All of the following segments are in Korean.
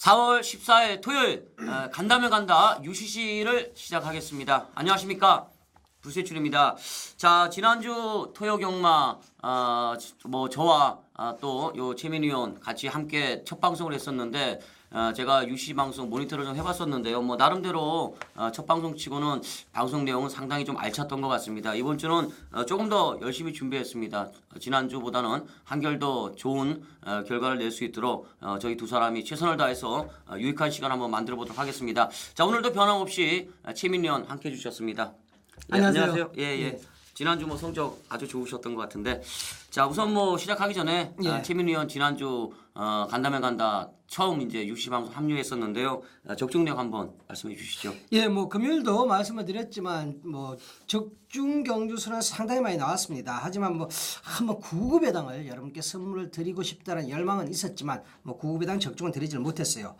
4월 14일 토요일 간다면 간다 UCC를 시작하겠습니다. 안녕하십니까? 불세출입니다. 자, 지난주 토요 경마 저와 또 요 최민희 의원 같이 함께 첫 방송을 했었는데 제가 UCC 방송 모니터를 좀 해봤었는데요. 나름대로 첫 방송치고는 방송 내용은 상당히 좀 알찼던 것 같습니다. 이번 주는 조금 더 열심히 준비했습니다. 지난주보다는 한결 더 좋은 결과를 낼 수 있도록 저희 두 사람이 최선을 다해서 유익한 시간 한번 만들어 보도록 하겠습니다. 자, 오늘도 변함없이 최민희 의원 함께 해주셨습니다. 안녕하세요. 안녕하세요. 예. 지난주 성적 아주 좋으셨던 것 같은데, 자, 우선 시작하기 전에 최민희 의원 지난주 간다면 간다 처음 이제 UCC 방송 합류했었는데요. 적중력 한번 말씀해 주시죠. 예, 금요일도 말씀을 드렸지만 적중 경주수는 상당히 많이 나왔습니다. 하지만 한번 9급 배당을 여러분께 선물을 드리고 싶다는 열망은 있었지만 9급 배당 적중은 드리질 못했어요.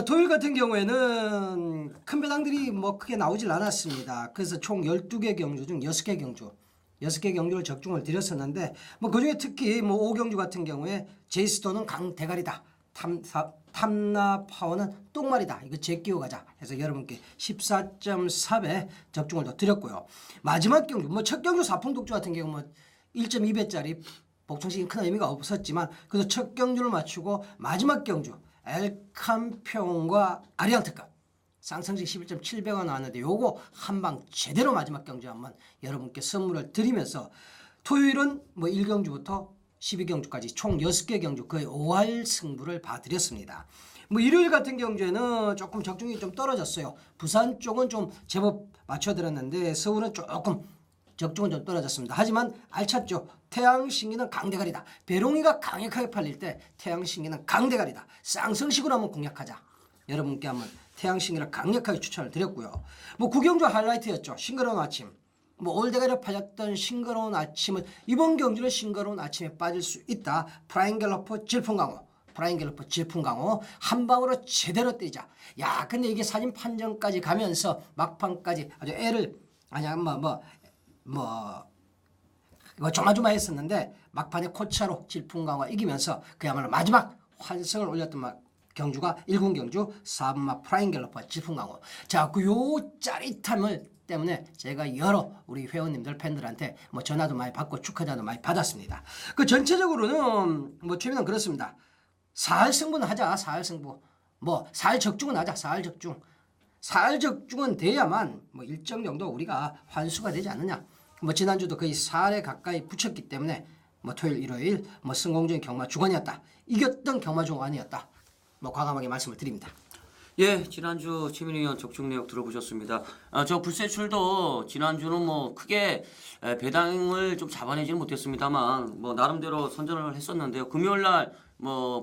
토요일 같은 경우에는 큰 배당들이 크게 나오질 않았습니다. 그래서 총 12개 경주 중 6개 경주를 적중을 드렸었는데 그중에 특히 5경주 같은 경우에 제이스톤은 강대가리다. 탐나파워는 똥말이다. 이거 제끼고 가자 해서 여러분께 14.4배 적중을 더 드렸고요. 마지막 경주 첫 경주 사풍독주 같은 경우 1.2배짜리 복층식이 큰 의미가 없었지만 그래도 첫 경주를 맞추고 마지막 경주 엘캄평과 아리앙특급 쌍성식 11.7배가 나왔는데 요거 한방 제대로 마지막 경주 한번 여러분께 선물을 드리면서 토요일은 1경주부터 12경주까지 총 6개 경주 거의 5할 승부를 봐드렸습니다. 일요일 같은 경주에는 조금 적중이 좀 떨어졌어요. 부산 쪽은 좀 제법 맞춰드렸는데 서울은 조금 적중은 좀 떨어졌습니다. 하지만 알찼죠. 태양신기는 강대가리다. 배롱이가 강력하게 팔릴 때 태양신기는 강대가리다. 쌍성식으로 한번 공략하자. 여러분께 한번 태양신기를 강력하게 추천을 드렸고요. 구경주 하이라이트였죠. 싱그러운 아침. 올대가리를 팔렸던 싱그러운 아침은 이번 경주는 싱그러운 아침에 빠질 수 있다. 프라잉갤러퍼 질풍강호 한 방으로 제대로 뛰자. 야, 근데 이게 사진 판정까지 가면서 막판까지 아주 애를 조마조마했었는데 막판에 코차로 질풍강화 이기면서 그야말로 마지막 환승을 올렸던 경주가 1군 경주 4분마 프라잉갤러퍼 질풍강호. 자, 요 짜릿함을 때문에 제가 여러 우리 회원님들 팬들한테 전화도 많이 받고 축하자도 많이 받았습니다. 전체적으로는 최민은 그렇습니다. 4할 승부는 하자. 4할 승부 4할 적중은 하자. 4할 적중 4할 적중은 돼야만 일정 정도 우리가 환수가 되지 않느냐. 지난주도 거의 4할에 가까이 붙였기 때문에 토요일 일요일 성공적인 경마 주간이었다. 이겼던 경마 주간이었다. 과감하게 말씀을 드립니다. 예, 지난주 최민희 의원 적중 내역 들어보셨습니다. 저 불세출도 지난주는 크게 배당을 좀 잡아내지는 못했습니다만 나름대로 선전을 했었는데요. 금요일날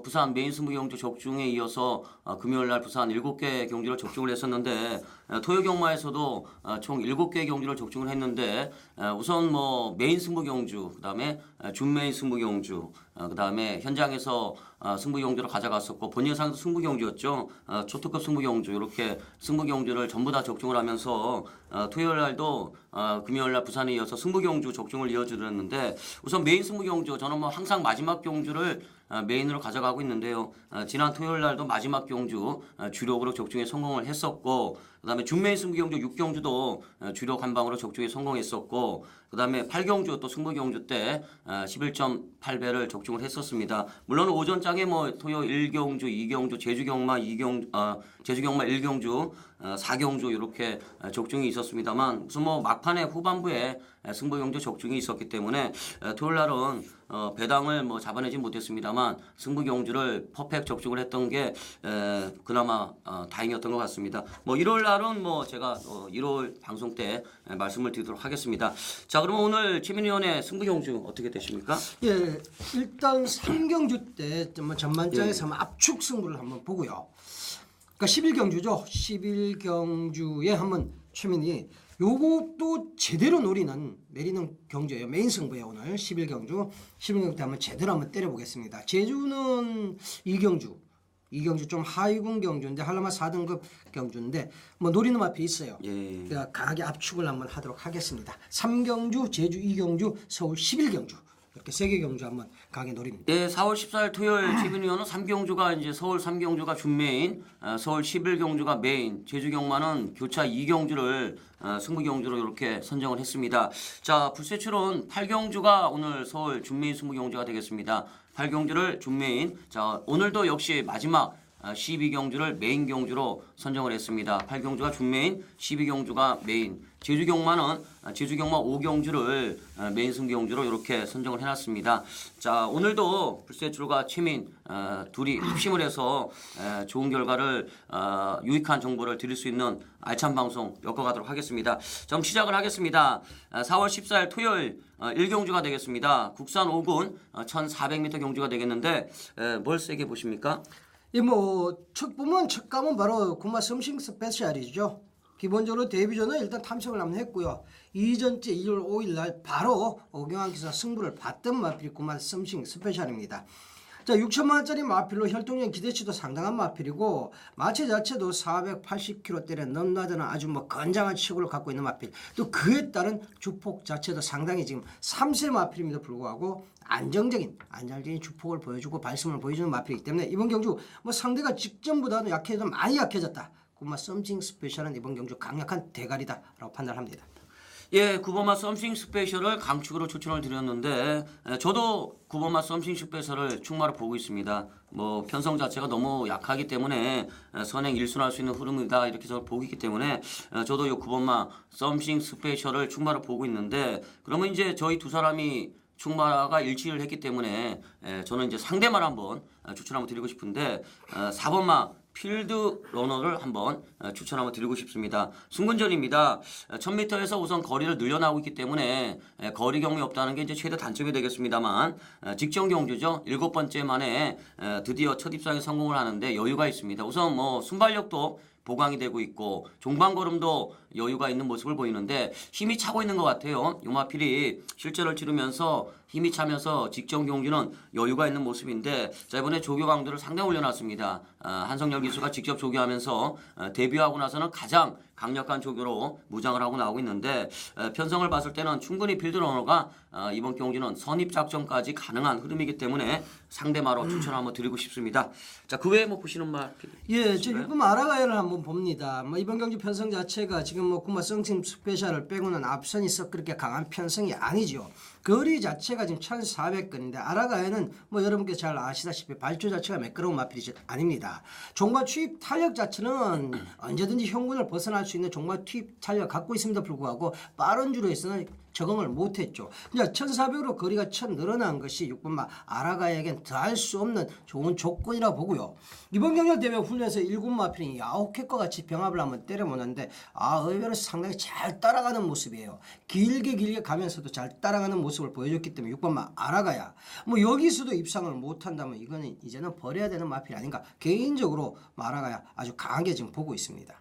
부산 메인 승부 경주 적중에 이어서 금요일날 부산 7개 경주를 적중을 했었는데 토요 경마에서도 총 7개 경주를 적중을 했는데 우선 메인 승부 경주, 그다음에 준메인 승부 경주, 그다음에 현장에서 승부 경주를 가져갔었고 본예상도 승부 경주였죠. 초특급 승부 경주 이렇게 승부 경주를 전부 다 적중을 하면서 토요일 날도 금요일 날 부산에 이어서 승부 경주 적중을 이어주었는데 우선 메인 승부 경주 저는 항상 마지막 경주를 메인으로 가져가고 있는데요. 지난 토요일 날도 마지막 경주 주력으로 적중에 성공을 했었고 그다음에 준메인 승부 경주 6경주도 주력 한 방으로 적중에 성공했었고 그다음에 8경주 또 승부 경주 때 11.8배를 적중을 했었습니다. 물론 오전장에 토요 1경주, 2경주, 제주경마 1경주, 4경주 이렇게 적중이 있었습니다만 우선 막판에 후반부에 승부 경주 적중이 있었기 때문에 토요일 날은 배당을 잡아내지 못했습니다만 승부 경주를 퍼펙트 적중을 했던 게 그나마 다행이었던 것 같습니다. 일요일 날은 제가 1월 방송 때 말씀을 드리도록 하겠습니다. 자, 그러면 오늘 최민희 의원의 승부 경주 어떻게 되십니까? 예, 일단 3경주 때 전반장에서 압축 승부를 한번 보고요. 그러니까 11경주죠. 11경주에 한번 최민희 요것도 제대로 내리는 경주예요. 메인 승부예요. 오늘 11경주 때 한번 제대로 한번 때려보겠습니다. 제주는 2경주 좀 하위군 경주인데 한라마 4등급 경주인데 노리는 앞에 있어요. 예. 그러니까 강하게 압축을 한번 하도록 하겠습니다. 3경주 제주 2경주 서울 11경주 이렇게 3개 경주 한번 가게 노립니다. 네, 4월 14일 토요일 최민희원은 3경주가 이제 서울 3경주가 준메인, 서울 11경주가 메인, 제주 경마는 교차 2경주를 승부 경주로 이렇게 선정을 했습니다. 자, 불세출은 8경주가 오늘 서울 준메인 승부 경주가 되겠습니다. 8경주를 준메인. 자, 오늘도 역시 마지막 12경주를 메인 경주로 선정을 했습니다. 8경주가 준메인, 12경주가 메인. 제주 경마는 제주 경마 5경주를 메인 승부 경주로 이렇게 선정을 해놨습니다. 자, 오늘도 불세출과 최민 둘이 합심을 해서 좋은 결과를 유익한 정보를 드릴 수 있는 알찬 방송 엮어가도록 하겠습니다. 자, 그럼 시작을 하겠습니다. 4월 14일 토요일 1경주가 되겠습니다. 국산 5군 1400m 경주가 되겠는데 뭘 세게 보십니까? 첫 보면 첫 감은 바로 군마 썸씽 스페셜이죠. 기본적으로 데뷔전은 일단 탐색을 한번 했고요. 이전째 2월 5일 날 바로 오경환 기사 승부를 봤던 마필이 군마 썸씽 스페셜입니다. 자, 6천만 원짜리 마필로 혈통형 기대치도 상당한 마필이고 마체 자체도 480kg대의 넘나드는 아주 건장한 치고를 갖고 있는 마필. 또 그에 따른 주폭 자체도 상당히 지금 3세 마필임에도 불구하고 안정적인 주폭을 보여주고 발성을 보여주는 마필이기 때문에 이번 경주 상대가 직전보다는 약해도 많이 약해졌다. 군마 썸씽 스페셜은 이번 경주 강력한 대가리다라고 판단합니다. 예, 9번마 썸씽 스페셜을 강축으로 추천을 드렸는데 저도 9번마 썸씽 스페셜을 충마로 보고 있습니다. 편성 자체가 너무 약하기 때문에 선행 일순할 수 있는 흐름이다 이렇게 저는 보기 때문에 저도 이 9번마 썸씽 스페셜을 충마로 보고 있는데 그러면 이제 저희 두 사람이 충마가 일치를 했기 때문에 저는 이제 상대만 한번 추천 한번 드리고 싶은데 4번마 필드 러너를 한번 추천 한번 드리고 싶습니다. 순근전입니다. 1000m에서 우선 거리를 늘려나오고 있기 때문에 거리 경험이 없다는 게 이제 최대 단점이 되겠습니다만 직전 경주죠. 7번째 만에 드디어 첫 입상에 성공을 하는데 여유가 있습니다. 우선 순발력도 보강이 되고 있고 종반걸음도 여유가 있는 모습을 보이는데 힘이 차고 있는 것 같아요. 요마필이 실전을 치르면서 힘이 차면서 직전 경주는 여유가 있는 모습인데 자, 이번에 조교 강도를 상당히 올려놨습니다. 한성열 기수가 직접 조교하면서 데뷔하고 나서는 가장 강력한 조교로 무장을 하고 나오고 있는데 편성을 봤을 때는 충분히 필드러너가 이번 경주는 선입 작전까지 가능한 흐름이기 때문에 상대마로 추천 한번 드리고 싶습니다. 자, 그 외에 보시는 말? 예, 저 6번 아라가야를 한번 봅니다. 이번 경주 편성 자체가 지금 군마 썸씽 스페셜을 빼고는 앞선이 썩 그렇게 강한 편성이 아니죠. 거리 자체가 지금 1400건인데 아라가야는 여러분께서 잘 아시다시피 발주 자체가 매끄러운 마필이 아닙니다. 종마 투입 탄력 자체는 언제든지 형군을 벗어날 수 있는 종마 투입 탄력 갖고 있음에도 불구하고 빠른 주로에서는 적응을 못했죠. 이제 1400으로 거리가 늘어난 것이 6번마 아라가야에겐 더할 수 없는 좋은 조건이라고 보고요. 이번 경력 대회 훈련에서 1군 마필이 야옥캣과 같이 병합을 한번 때려보는데 의외로 상당히 잘 따라가는 모습이에요. 길게 가면서도 잘 따라가는 모습을 보여줬기 때문에 6번마 아라가야 여기서도 입상을 못한다면 이거는 이제는 버려야 되는 마필이 아닌가 개인적으로 아라가야 아주 강하게 지금 보고 있습니다.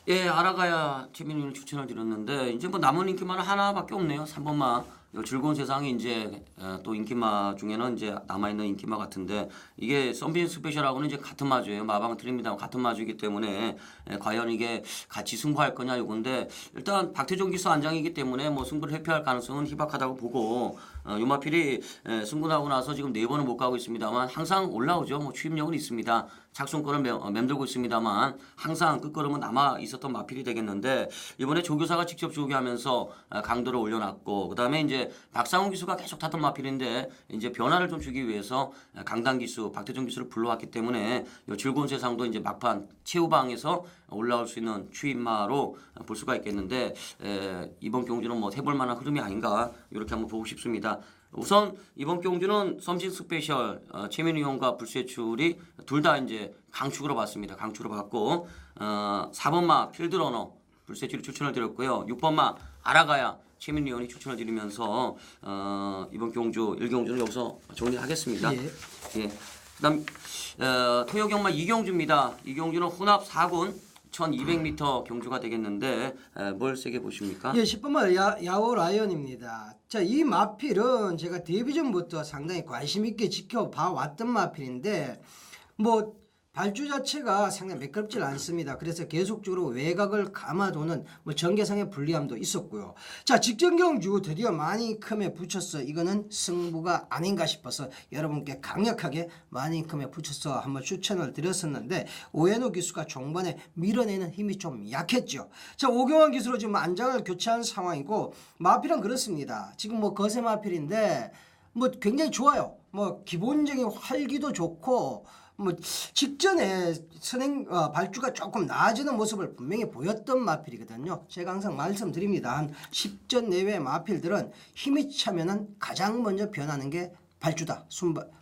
예, 아라가야 최민희를 추천을 드렸는데 이제 남은 인기마는 하나밖에 없네요. 3번마 즐거운 세상이 이제 또 인기마 중에는 이제 남아있는 인기마 같은데 이게 썸씽 스페셜하고는 이제 같은 마주예요. 마방 트립니다. 같은 마주이기 때문에 과연 이게 같이 승부할 거냐 이건데 일단 박태종 기수 안장이기 때문에 승부를 회피할 가능성은 희박하다고 보고 요마필이 승부나고 나서 지금 4번은 못 가고 있습니다만 항상 올라오죠. 추임력은 있습니다. 착순권을 맴돌고 있습니다만 항상 끝걸음은 남아 있었던 마필이 되겠는데 이번에 조교사가 직접 조교하면서 강도를 올려놨고 그다음에 이제 박상훈 기수가 계속 탔던 마필인데 이제 변화를 좀 주기 위해서 강당 기수, 박태종 기수를 불러왔기 때문에 이 즐거운 세상도 이제 막판 최후방에서 올라올 수 있는 추임마로 볼 수가 있겠는데 이번 경주는 해볼 만한 흐름이 아닌가 이렇게 한번 보고 싶습니다. 우선 이번 경주는 썸씽 스페셜 최민희 형과 불세출이 둘 다 이제 강축으로 봤습니다. 강축으로 봤고 4번마 필드러너 불세출이 추천을 드렸고요. 6번마 아라가야 최민희 형이 추천을 드리면서 이번 경주 1경주는 여기서 정리하겠습니다. 예. 그다음 토요 경마 2경주입니다. 2경주는 혼합 4군 1200m 경주가 되겠는데 뭘 세게 보십니까? 예, 10번마 야오 라이언입니다. 자, 이 마필은 제가 데뷔전부터 상당히 관심 있게 지켜봐 왔던 마필인데 발주 자체가 상당히 매끄럽지 않습니다. 그래서 계속적으로 외곽을 감아도는 뭐 전개상의 불리함도 있었고요. 자, 직전 경주 드디어 마니컴에 붙였어. 이거는 승부가 아닌가 싶어서 여러분께 강력하게 마니컴에 붙여서 한번 추천을 드렸었는데 오해노 기수가 종반에 밀어내는 힘이 좀 약했죠. 자, 오경환 기수로 지금 안장을 교체한 상황이고 마필은 그렇습니다. 지금 뭐 거세 마필인데 뭐 굉장히 좋아요. 뭐 기본적인 활기도 좋고 뭐 직전에 발주가 조금 나아지는 모습을 분명히 보였던 마필이거든요. 제가 항상 말씀드립니다. 한 10전 내외 마필들은 힘이 차면은 가장 먼저 변하는 게 발주다,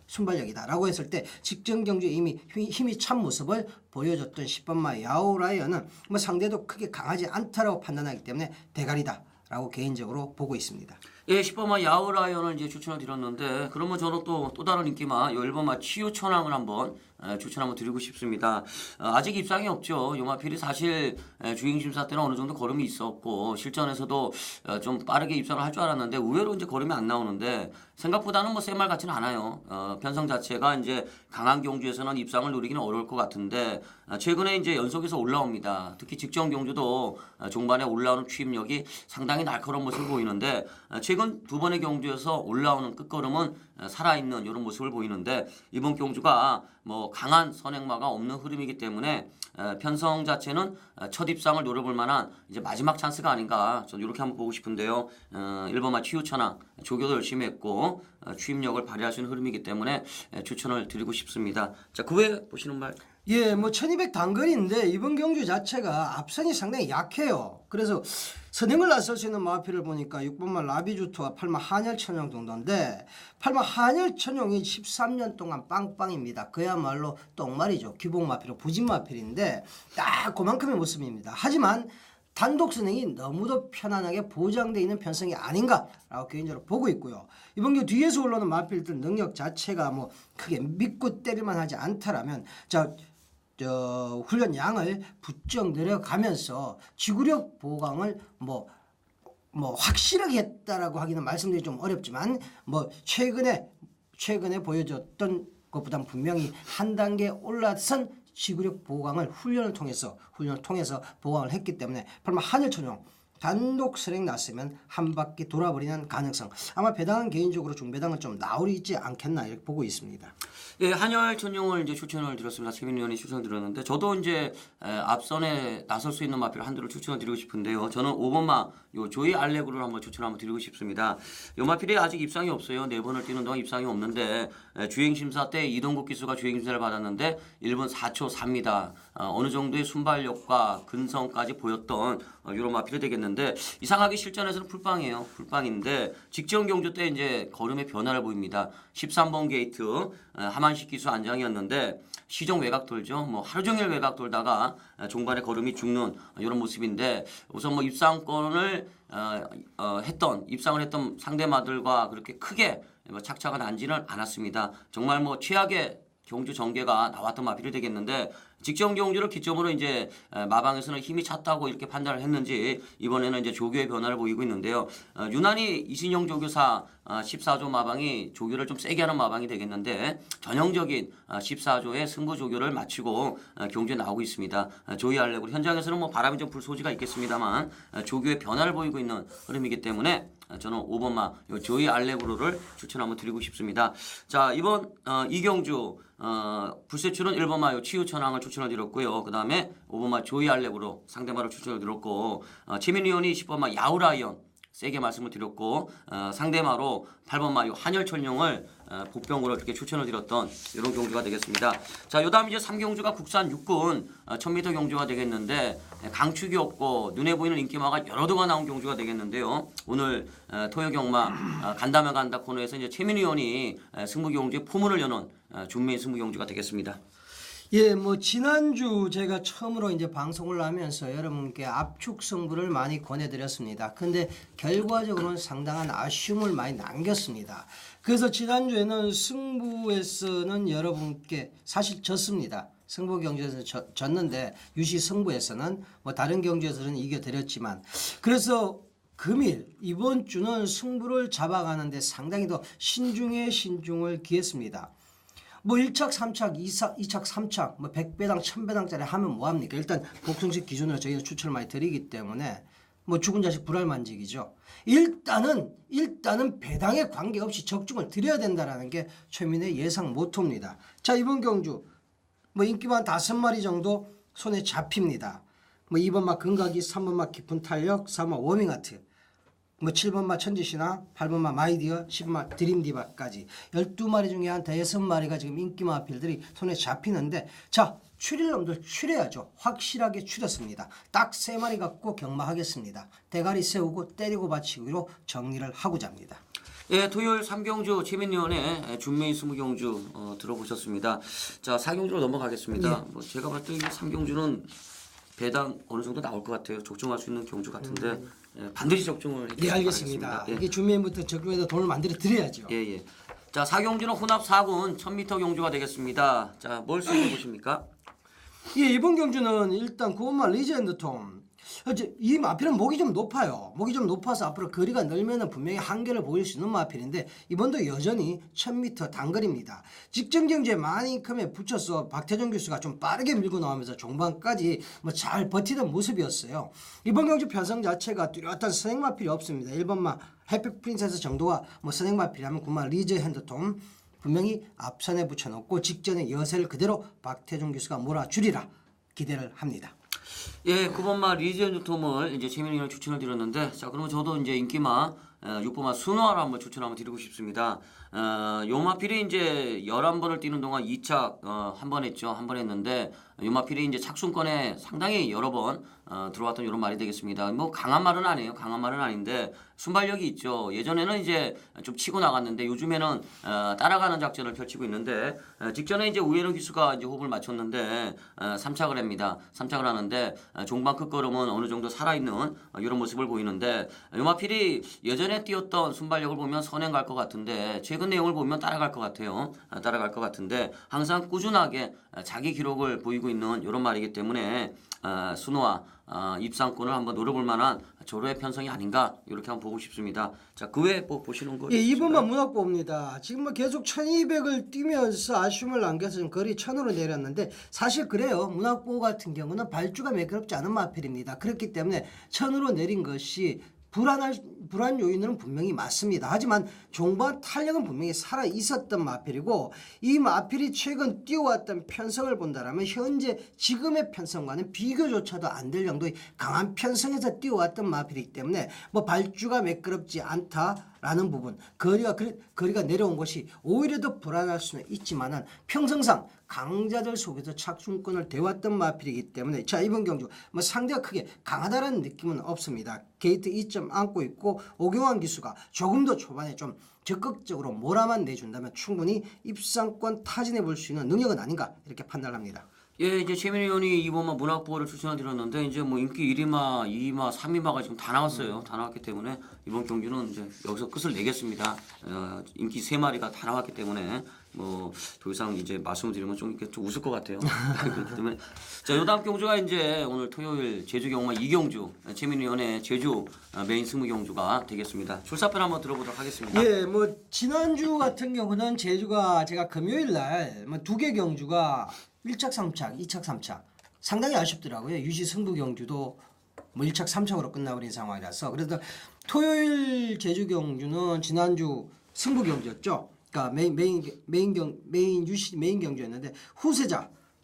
순발력이다라고 했을 때 직전 경주에 이미 힘이 찬 모습을 보여줬던 10번마 야오라이언은 뭐 상대도 크게 강하지 않다라고 판단하기 때문에 대가리다라고 개인적으로 보고 있습니다. 예, 10번마 야오라이언을 이제 추천을 드렸는데 그러면 저는 또 다른 인기마 11번마 치유천왕을 한번 추천 한번 드리고 싶습니다. 아직 입상이 없죠. 요마필이 사실 주행심사 때는 어느 정도 걸음이 있었고 실전에서도 좀 빠르게 입상을 할 줄 알았는데 의외로 이제 걸음이 안 나오는데 생각보다는 뭐 센 말 같지는 않아요. 편성 자체가 이제 강한 경주에서는 입상을 노리기는 어려울 것 같은데 최근에 이제 연속해서 올라옵니다. 특히 직전 경주도 종반에 올라오는 추임력이 상당히 날카로운 모습을 보이는데 최근 두 번의 경주에서 올라오는 끝걸음은 살아있는 이런 모습을 보이는데 이번 경주가 뭐 강한 선행마가 없는 흐름이기 때문에 편성 자체는 첫 입상을 노려볼 만한 이제 마지막 찬스가 아닌가 저는 이렇게 한번 보고 싶은데요. 1번마 치유천왕 조교도 열심히 했고 추임력을 발휘할 수 있는 흐름이기 때문에 추천을 드리고 싶습니다. 자, 그 외에 보시는 말? 예, 뭐 1200 단거리인데 이번 경주 자체가 앞선이 상당히 약해요. 그래서 선행을 나설 수 있는 마필을 보니까 6번마 라비주토와 8마 한열천용 정도인데 8마 한열천용이 13년 동안 빵빵입니다. 그야말로 똥말이죠. 기복 마필은 부진 마필인데 딱 그만큼의 모습입니다. 하지만 단독 선행이 너무도 편안하게 보장되어 있는 편성이 아닌가라고 개인적으로 보고 있고요. 이번 경 뒤에서 올라오는 마필들 능력 자체가 뭐 크게 믿고 때릴만 하지 않다라면 훈련 양을 부쩍 내려가면서 지구력 보강을 뭐 확실하게 했다라고 하기는 말씀드리기 좀 어렵지만 뭐 최근에 보여줬던 것보단 분명히 한 단계 올라선 지구력 보강을 훈련을 통해서 보강을 했기 때문에 설마 하늘천용 단독 선행 났으면 한 바퀴 돌아버리는 가능성 아마 배당은 개인적으로 중배당은 좀 나오리 있지 않겠나 이렇게 보고 있습니다. 예, 한열 전용을 이제 추천을 드렸습니다. 최민희 의원이 추천을 드렸는데 저도 이제 앞선에 나설 수 있는 마필 한두를 추천을 드리고 싶은데요. 저는 5번마 요 조이 알레그로를 한번 추천 한번 드리고 싶습니다. 요 마필이 아직 입상이 없어요. 4번을 뛰는 동안 입상이 없는데 주행 심사 때 이동국 기수가 주행 심사를 받았는데 1분 4초 4입니다. 어느 정도의 순발력과 근성까지 보였던 이런 마필이 되겠는데 이상하게 실전에서는 풀빵이에요. 풀빵인데 직전 경주 때 이제 걸음의 변화를 보입니다. 13번 게이트 하만식 기수 안장이었는데 시종 외곽 돌죠. 뭐 하루 종일 외곽 돌다가 종반에 걸음이 죽는 이런 모습인데 우선 뭐 입상을 했던 상대마들과 그렇게 크게 착착은 나지는 않았습니다. 정말 뭐 최악의 경주 전개가 나왔던 마필이 되겠는데 직전 경주를 기점으로 이제 마방에서는 힘이 찼다고 이렇게 판단을 했는지 이번에는 이제 조교의 변화를 보이고 있는데요. 유난히 이신영 조교사 14조 마방이 조교를 좀 세게 하는 마방이 되겠는데 전형적인 14조의 승부 조교를 마치고 경주에 나오고 있습니다. 조이 알레그로 현장에서는 뭐 바람이 좀 불 소지가 있겠습니다만 조교의 변화를 보이고 있는 흐름이기 때문에 저는 5번마 조이 알레그로를 추천 한번 드리고 싶습니다. 자, 이번 이경주 불세출은 1번마 치유천왕을 추천을 드렸고요. 그 다음에 5번마 조이 알레그로 상대마를 추천을 드렸고 최민희 의원이 10번마 야우라이언 세게 말씀을 드렸고 상대마로 8번마 한열천용을 복병으로 이렇게 추천을 드렸던 이런 경주가 되겠습니다. 자, 요다음 이제 3경주가 국산 육군 1000m 경주가 되겠는데 강축이 없고 눈에 보이는 인기마가 여러 도가 나온 경주가 되겠는데요. 오늘 토요경마 간다면 간다 코너에서 이제 최민희 의원이 승부 경주의 포문을 여는 중매인 승부 경주가 되겠습니다. 예, 뭐 지난주 제가 처음으로 이제 방송을 하면서 여러분께 압축 승부를 많이 권해드렸습니다. 근데 결과적으로는 상당한 아쉬움을 많이 남겼습니다. 그래서 지난주에는 승부에서는 여러분께 사실 졌습니다. 승부 경주에서 졌는데 유시 승부에서는 뭐 다른 경주에서는 이겨드렸지만 그래서 금일 이번 주는 승부를 잡아가는데 상당히 더 신중에 신중을 기했습니다. 뭐 1착, 3착, 2착, 3착 뭐 100배당, 1000배당짜리 하면 뭐 합니까? 일단 복성식 기준으로 저희는 추천을 많이 드리기 때문에 뭐 죽은 자식 불알만직이죠. 일단은 배당에 관계없이 적중을 드려야 된다라는 게 최민의 예상 모토입니다. 자, 이번 경주 뭐 인기만 5마리 정도 손에 잡힙니다. 뭐 2번마 근각이, 3번마 깊은 탄력, 4번마 워밍하트, 뭐 7번마 천지신화, 8번마 마이디어, 10번마 드림디바까지 12마리 중에 한 5마리가 지금 인기 마필들이 손에 잡히는데, 자, 추릴 놈들 추려야죠. 확실하게 추렸습니다. 딱 3마리 갖고 경마하겠습니다. 대가리 세우고 때리고 받치기로 정리를 하고자 합니다. 예, 토요일 3경주 최민위원의 준메이 20경주 들어보셨습니다. 자, 4경주로 넘어가겠습니다. 뭐 제가 봤을 때 이 3경주는 배당 어느 정도 나올 것 같아요. 적중할 수 있는 경주 같은데 예, 반드시 적중을 네, 알겠습니다. 예. 이게 준비부터 적중해서 돈을 만들어 드려야죠. 예, 예. 자, 4경주는 혼합 4군 1000m 경주가 되겠습니다. 자, 뭘 수행해 보십니까? 예, 이번 경주는 일단 고마 리젠드 톰. 이 마필은 목이 좀 높아요. 목이 좀 높아서 앞으로 거리가 늘면은 분명히 한계를 보일 수 있는 마필인데, 이번도 여전히 1000m 단거리입니다. 직전 경주에 많이큼에 붙여서 박태정 교수가 좀 빠르게 밀고 나오면서 종반까지 뭐 잘 버티던 모습이었어요. 이번 경주 편성 자체가 뚜렷한 선행 마필이 없습니다. 1번마 해피 프린세스 정도가 뭐 선행 마필이라면 고마 리즈 핸드톰 분명히 앞선에 붙여놓고 직전에 여세를 그대로 박태종 교수가 몰아주리라 기대를 합니다. 예, 9번마 리지언 톰을 이제 최민희가 추천을 드렸는데, 자, 그러면 저도 이제 인기마 6번마 순화를 한번 추천 한번 드리고 싶습니다. 요마필이 이제 11번을 뛰는 동안 2착 한 번 했죠. 한 번 했는데, 요마필이 이제 착순권에 상당히 여러 번 들어왔던 이런 말이 되겠습니다. 뭐 강한 말은 아니에요. 강한 말은 아닌데 순발력이 있죠. 예전에는 이제 좀 치고 나갔는데 요즘에는 따라가는 작전을 펼치고 있는데, 직전에 이제 우에노 기수가 이제 호흡을 맞췄는데 3착을 합니다. 3착을 하는데 종반 끝걸음은 어느 정도 살아있는 이런 모습을 보이는데, 요마필이 예전에 뛰었던 순발력을 보면 선행 갈 것 같은데 최근 내용을 보면 따라갈 것 같아요. 따라갈 것 같은데 항상 꾸준하게 자기 기록을 보이고 있는 이런 말이기 때문에 순호와 입상권을 한번 노려볼 만한 조로의 편성이 아닌가 이렇게 한번 보고 싶습니다. 자, 그 외에 뭐 보시는 거? 예, 2번만 문학보입니다. 지금 뭐 계속 1200을 뛰면서 아쉬움을 남겨서 좀 거리 1000으로 내렸는데, 사실 그래요. 문학보 같은 경우는 발주가 매끄럽지 않은 마필입니다. 그렇기 때문에 1000으로 내린 것이 불안 요인은 분명히 맞습니다. 하지만 종반 탄력은 분명히 살아 있었던 마필이고, 이 마필이 최근 뛰어왔던 편성을 본다라면 현재 지금의 편성과는 비교조차도 안 될 정도의 강한 편성에서 뛰어왔던 마필이기 때문에 뭐 발주가 매끄럽지 않다라는 부분, 거리가 내려온 것이 오히려 더 불안할 수는 있지만은 평성상 강자들 속에서 착순권을 대왔던 마필이기 때문에, 자, 이번 경주 뭐 상대가 크게 강하다라는 느낌은 없습니다. 게이트 2점 안고 있고 오경환 기수가 조금 더 초반에 좀 적극적으로 몰아만 내준다면 충분히 입상권 타진해 볼 수 있는 능력은 아닌가 이렇게 판단합니다. 예, 이제 최민희 의원이 이번만 문학보호를 추천을 드렸는데, 이제 뭐 인기 1위마, 2위마, 3위마가 지금 다 나왔어요. 다 나왔기 때문에 이번 경주는 이제 여기서 끝을 내겠습니다. 인기 3마리가 다 나왔기 때문에 뭐 더 이상 이제 말씀을 드리면 좀 이렇게 좀 웃을 것 같아요. 그렇기 때문에 자, 요 다음 경주가 이제 오늘 토요일 제주 경마 2경주 최민희 의원의 제주 메인 승무 경주가 되겠습니다. 출사편 한번 들어보도록 하겠습니다. 예, 뭐 지난주 같은 경우는 제주가 제가 금요일 날 뭐 2개 경주가 1착 3착, 2착 3착 상당히 아쉽더라고요. 유시 승부 경주도 뭐 1착 3착으로 끝나버린 상황이라서. 그래서 토요일 제주 경주는 지난주 승부 경주였죠. 그러니까 메인 경주였는데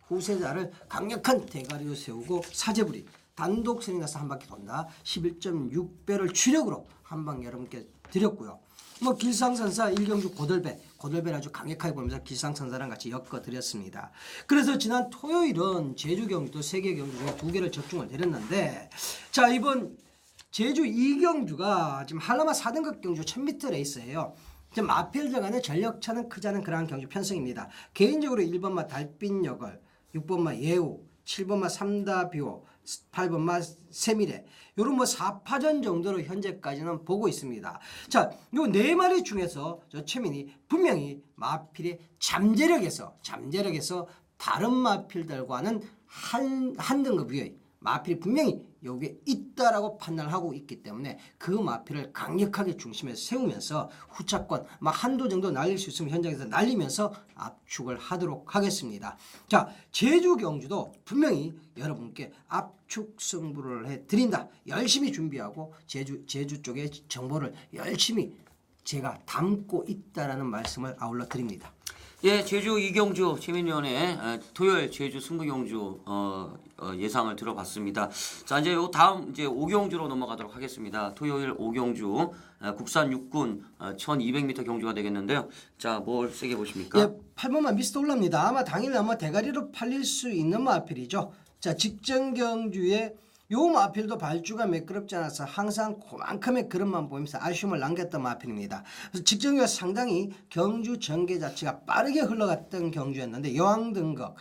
후세자를 강력한 대가리로 세우고 사제부리 단독 승리 나서 한 바퀴 돈다. 11.6배를 추력으로 한 방 여러분께 드렸고요. 뭐 길상선사 1경주 고들배를 아주 강력하게 보면서 길상선사랑 같이 엮어드렸습니다. 그래서 지난 토요일은 제주 경주도 3개 경주 중에 2개를 적중을 드렸는데, 자, 이번 제주 2경주가 지금 한라마 4등급 경주 1000m 레이스예요. 지금 마필들 간의 전력차는 크지 않은 그러한 경주 편성입니다. 개인적으로 1번마 달빛여걸, 6번마 예우, 7번마 삼다비오, 8번마 세미래, 요런 뭐 4파전 정도로 현재까지는 보고 있습니다. 자, 요 4마리 중에서 저 최민이 분명히 마필의 잠재력에서 다른 마필들과는 한 등급 위의 마필이 분명히 여기에 있다라고 판단을 하고 있기 때문에 그 마필을 강력하게 중심에 세우면서 후차권 한도 정도 날릴 수 있으면 현장에서 날리면서 압축을 하도록 하겠습니다. 자, 제주 경주도 분명히 여러분께 압축 승부를 해드린다. 열심히 준비하고 제주 쪽의 정보를 열심히 제가 담고 있다라는 말씀을 아울러 드립니다. 예, 제주 이경주 최민위원의 토요일 제주 승부 경주 예상을 들어봤습니다. 자, 이제 요 다음 이제 오경주로 넘어가도록 하겠습니다. 토요일 오경주 국산 육군 1200m 경주가 되겠는데요. 자, 뭘 세게 보십니까? 예, 8번만 미스터 올라입니다. 아마 당일 대가리로 팔릴 수 있는 마필이죠. 자, 직전 경주에 요 마필도 발주가 매끄럽지 않아서 항상 그만큼의 그릇만 보이면서 아쉬움을 남겼던 마필입니다. 그래서 직전 경주가 상당히 경주 전개 자체가 빠르게 흘러갔던 경주였는데 여왕 등극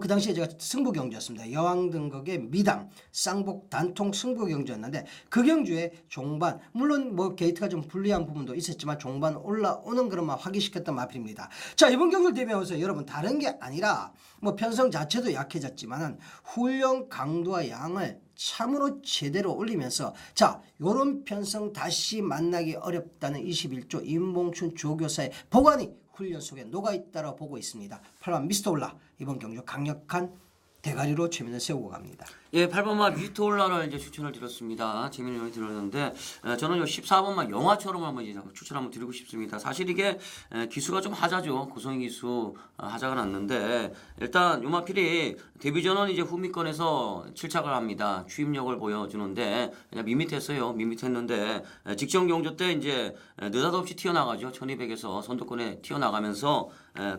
그 당시에 제가 승부 경주였습니다. 여왕 등극의 미담 쌍복 단통 승부 경주였는데 그 경주에 종반 물론 게이트가 좀 불리한 부분도 있었지만 종반 올라오는 그런만 확인시켰던 마필입니다. 자, 이번 경주를 대비하면서 여러분 다른 게 아니라 편성 자체도 약해졌지만은 훈련 강도와 양을 참으로 제대로 올리면서 자, 요런 편성 다시 만나기 어렵다는 21조 임봉춘 조교사의 보관이 훈련 속에 녹아있다고 보고 있습니다. 8번 미스터 올라 이번 경주 강력한 대가리로 최민을 세우고 갑니다. 예, 8번만 미스터 올라를 이제 추천을 드렸습니다. 재민이 형이 들었는데 저는 요 14번만 영화처럼 한번 이제 추천 한번 드리고 싶습니다. 사실 이게 기수가 좀 하자죠. 고성희 기수 하자가 났는데 일단 요마필이 데뷔전은 이제 후미권에서 7착을 합니다. 추임력을 보여주는데 그냥 밋밋했어요. 밋밋했는데 직전 경주 때 이제 느닷없이 튀어나가죠. 1200에서 선두권에 튀어나가면서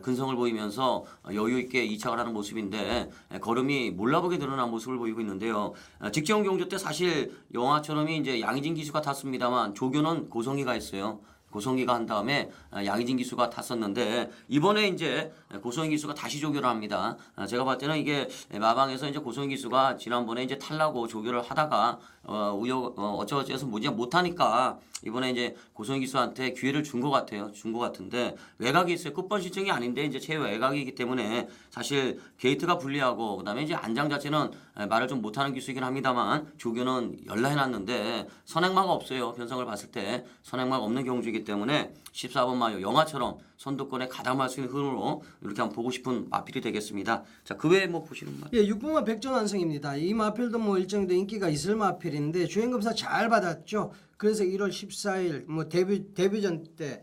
근성을 보이면서 여유 있게 2착을 하는 모습인데 걸음이 몰라보게 늘어난 모습을 보이고 있는데요. 직전 경주 때 사실 영화처럼이 이제 양의진 기수가 탔습니다만 조교는 고성희가 했어요. 고성희가 한 다음에 양의진 기수가 탔었는데 이번에 이제 고성희 기수가 다시 조교를 합니다. 제가 봤을 때는 이게 마방에서 이제 고성희 기수가 지난번에 이제 탈라고 조교를 하다가 어쩌고저쩌서 못하니까 이번에 이제 고성희 기수한테 기회를 준 것 같아요. 준 것 같은데 외곽이 있어요. 끝번 신청이 아닌데 이제 최외곽이기 때문에 사실 게이트가 불리하고 그다음에 이제 안장 자체는 말을 좀 못하는 기수이긴 합니다만 조교는 열라해놨는데 선행마가 없어요. 변성을 봤을 때 선행마가 없는 경주이기 때문에 14번 마요 영화처럼 선두권에 가담할 수 있는 흐름으로 이렇게 한번 보고 싶은 마필이 되겠습니다. 자, 그 외에 보시는 마? 예, 6번마 백전완성입니다. 이 마필도 일정 정도 인기가 있을 마필인데 주행 검사 잘 받았죠. 그래서 1월 14일 데뷔전 때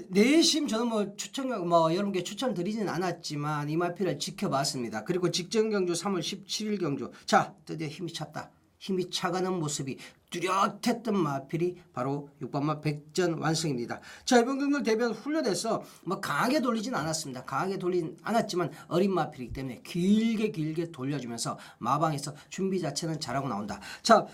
내심 저는 추천 여러분께 추천드리진 않았지만 이 마필을 지켜봤습니다. 그리고 직전 경주 3월 17일 경주 자, 드디어 힘이 찼다. 힘이 차가는 모습이 뚜렷했던 마필이 바로 6번마 백전 완성입니다. 자, 이번 경기를 대비한 훈련에서 강하게 돌리진 않았습니다. 강하게 돌리진 않았지만 어린 마필이기 때문에 길게 돌려주면서 마방에서 준비 자체는 잘하고 나온다. 자,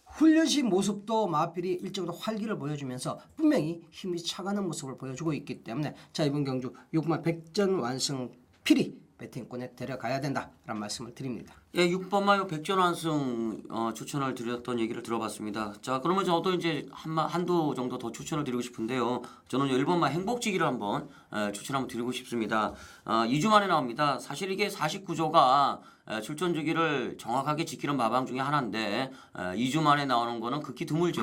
훈련시 모습도 마필이 일정으로 활기를 보여주면서 분명히 힘이 차가는 모습을 보여주고 있기 때문에 자, 이번 경주 6번마 백전 완성 필히 배팅권에 데려가야 된다라는 말씀을 드립니다. 예, 6번 마요 백전완승 추천을 드렸던 얘기를 들어봤습니다. 자, 그러면 저도 이제 한두 정도 더 추천을 드리고 싶은데요. 저는 1번 마 행복지기를 한번 추천 한번 드리고 싶습니다. 2주 만에 나옵니다. 사실 이게 49조가 출전 주기를 정확하게 지키는 마방 중에 하나인데 2주 만에 나오는 거는 극히 드물죠.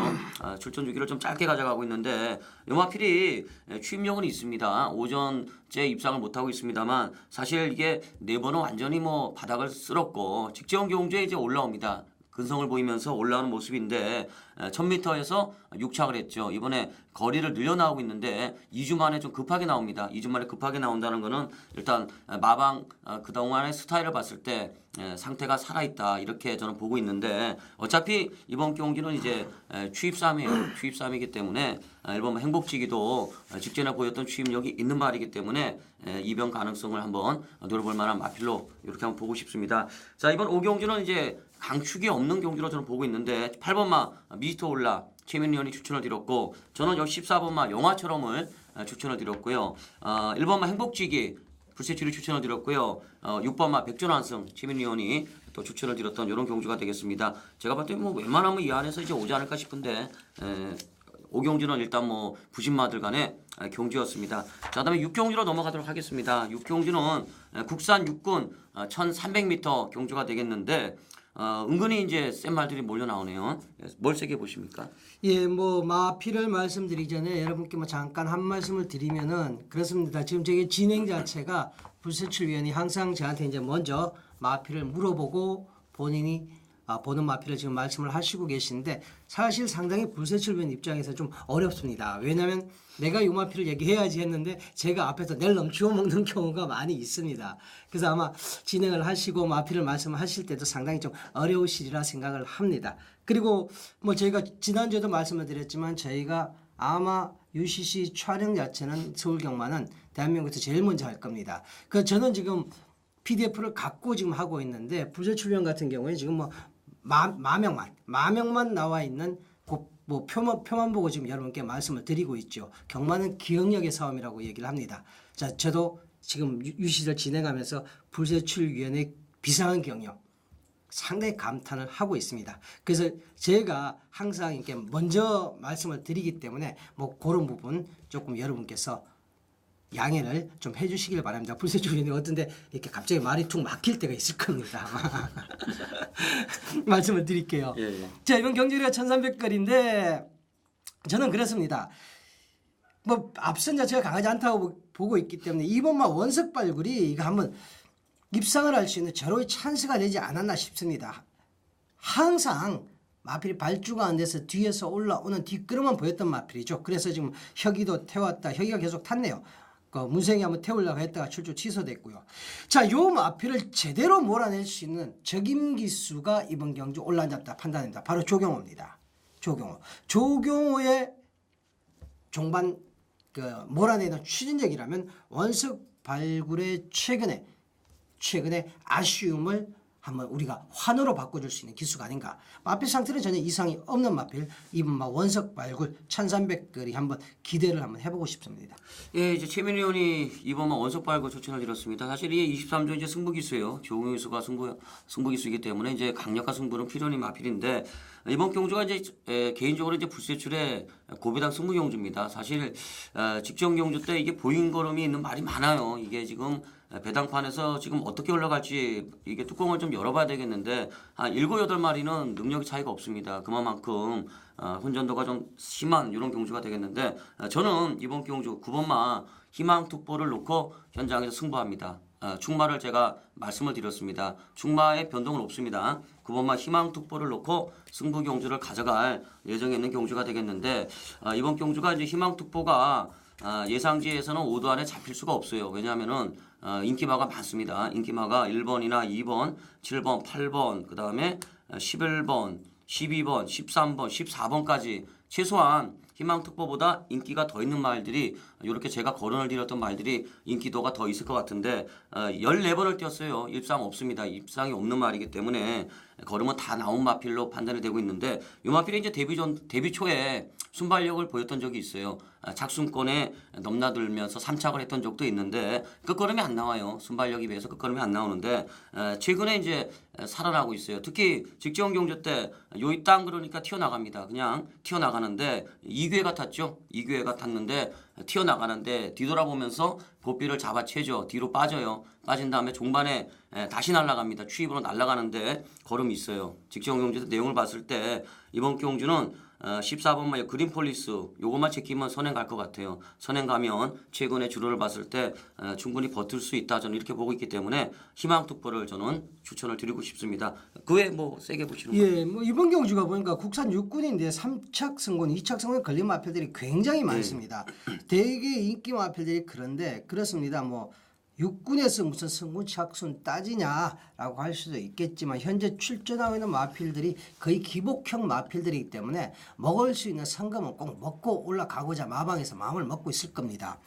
출전 주기를 좀 짧게 가져가고 있는데 요마필이 취임력은 있습니다. 오전째 입상을 못하고 있습니다만 사실 이게 4번은 완전히 바닥을 쓸었고 직전 경주에 이제 올라옵니다. 근성을 보이면서 올라오는 모습인데 1000m에서 6착을 했죠. 이번에 거리를 늘려나오고 있는데 2주 만에 좀 급하게 나옵니다. 2주 만에 급하게 나온다는 거는 일단 마방 그동안의 스타일을 봤을 때 상태가 살아있다 이렇게 저는 보고 있는데 어차피 이번 경기는 이제 취입3이에요. 취입3이기 때문에 일본 행복지기도 직전에 보였던 취입력이 있는 말이기 때문에 이변 가능성을 한번 노려볼 만한 마필로 이렇게 한번 보고 싶습니다. 자, 이번 5경주는 이제 강축이 없는 경기로 저는 보고 있는데 8번마 미스터 올라 최민희 의원이 추천을 드렸고 저는 여기 14번마 영화처럼을 추천을 드렸고요. 1번마 행복지기 불세출이 추천을 드렸고요. 6번마 백전완승 최민희 의원이 또 추천을 드렸던 이런 경주가 되겠습니다. 제가 봤을 때 웬만하면 이 안에서 이제 오지 않을까 싶은데 5경주는 일단 부신마들 간의 경주였습니다. 자, 다음에 6경주로 넘어가도록 하겠습니다. 6경주는 국산 육군 1300m 경주가 되겠는데 은근히 이제 센 말들이 몰려 나오네요. 뭘 세게 보십니까? 예, 뭐 마피를 말씀드리기 전에 여러분께 뭐 잠깐 한 말씀을 드리면은 그렇습니다. 지금 저기 진행 자체가 불세출위원이 항상 저한테 이제 먼저 마피를 물어보고 본인이 보는 마피를 지금 말씀을 하시고 계신데 사실 상당히 불세출위원 입장에서 좀 어렵습니다. 왜냐하면 내가 이 마피를 얘기해야지 했는데 제가 앞에서 낼 넘치고 먹는 경우가 많이 있습니다. 그래서 아마 진행을 하시고 마피를 말씀하실 때도 상당히 좀 어려우시리라 생각을 합니다. 그리고 뭐 저희가 지난주에도 말씀을 드렸지만 저희가 아마 UCC 촬영 자체는 서울경마는 대한민국에서 제일 먼저 할 겁니다. 그 저는 지금 PDF를 갖고 지금 하고 있는데 불세출위원 같은 경우에 지금 뭐 마명만 나와 있는 뭐 표만 보고 지금 여러분께 말씀을 드리고 있죠. 경마는 기억력의 싸움이라고 얘기를 합니다. 자, 저도 지금 유시를 진행하면서 불세출위원회 비상한 경력 상당히 감탄을 하고 있습니다. 그래서 제가 항상 이렇게 먼저 말씀을 드리기 때문에 뭐 그런 부분 조금 여러분께서 양해를 좀 해주시길 바랍니다. 불세출위원회 어떤데 이렇게 갑자기 말이 툭 막힐 때가 있을 겁니다. 말씀을 드릴게요. 예. 자, 이번 경제리가 1,300걸인데 저는 그렇습니다. 뭐 앞선 자체가 강하지 않다고 보고 있기 때문에 이번만 원석 발굴이 이거 한번 입상을 할 수 있는 절호의 찬스가 되지 않았나 싶습니다. 항상 마필이 발주가 안 돼서 뒤에서 올라오는 뒷걸음만 보였던 마필이죠. 그래서 지금 혁이도 태웠다. 혁이가 계속 탔네요. 그 문생이 한번 태우려고 했다가 출조 취소됐고요. 자, 요 마필을 제대로 몰아낼 수 있는 적임 기수가 이번 경주 올라앉았다 판단됩니다. 바로 조경호입니다. 조경호의 종반 그 몰아내는 추진력이라면 원석 발굴의 최근에 아쉬움을 한번 우리가 환호로 바꿔줄 수 있는 기수가 아닌가. 마필 상태는 전혀 이상이 없는 마필 이번 원석 발굴 1,300거리 한번 기대를 한번 해보고 싶습니다. 예, 이제 최민희 의원이 이번 원석 발굴 추천을 드렸습니다. 사실 이 23조 이제 승부기수예요. 조웅 기수가 승부기수이기 때문에 이제 강력한 승부는 필연이 마필인데 이번 경주가 이제 개인적으로 이제 불세출의 고배당 승부 경주입니다. 사실 직전 경주 때 이게 보인 걸음이 있는 말이 많아요. 이게 지금 배당판에서 지금 어떻게 올라갈지 이게 뚜껑을 좀 열어봐야 되겠는데 한 7, 8마리는 능력이 차이가 없습니다. 그만큼 혼전도가 좀 심한 이런 경주가 되겠는데 저는 이번 경주 9번마 희망특보를 놓고 현장에서 승부합니다. 충마를 제가 말씀을 드렸습니다. 충마의 변동은 없습니다. 9번마 희망특보를 놓고 승부 경주를 가져갈 예정에 있는 경주가 되겠는데 이번 경주가 이제 희망특보가 예상지에서는 5도 안에 잡힐 수가 없어요. 왜냐하면은 인기마가 많습니다. 인기마가 1번이나 2번, 7번, 8번, 그 다음에 11번, 12번, 13번, 14번까지 최소한 희망특보보다 인기가 더 있는 말들이 이렇게 제가 거론을 드렸던 말들이 인기도가 더 있을 것 같은데 14번을 뛰었어요. 입상 없습니다. 입상이 없는 말이기 때문에 걸으면 다 나온 마필로 판단이 되고 있는데 이 마필이 이제 데뷔 초에 순발력을 보였던 적이 있어요. 착순권에 넘나들면서 3착을 했던 적도 있는데 끝걸음이 안 나와요. 순발력에 비해서 끝걸음이 안 나오는데 최근에 이제 살아나고 있어요. 특히 직전 경주 때 요이 땅 그러니까 튀어나갑니다. 그냥 튀어나가는데 2괴가 탔죠. 2괴가 탔는데 튀어나가는데 뒤돌아보면서 고삐를 잡아채죠. 뒤로 빠져요. 빠진 다음에 종반에 다시 날아갑니다. 추입으로 날아가는데 걸음이 있어요. 직전 경주 내용을 봤을 때 이번 경주는 14번만 그린폴리스 요것만 제끼면 선행 갈 것 같아요. 선행 가면 최근의 주로를 봤을 때 충분히 버틸 수 있다. 저는 이렇게 보고 있기 때문에 희망특보를 저는 추천을 드리고 싶습니다. 그 외에 뭐 세게 보시는 거예요? 예, 뭐 이번 경주가 보니까 국산 육군인데 3착 승군, 2착 승군 걸린 마필들이 굉장히 많습니다. 대개 인기 마필들이 그런데 그렇습니다. 뭐 육군에서 무슨 승군 착순 따지냐라고 할 수도 있겠지만 현재 출전하고 있는 마필들이 거의 기복형 마필들이기 때문에 먹을 수 있는 상금은 꼭 먹고 올라가고자 마방에서 마음을 먹고 있을 겁니다.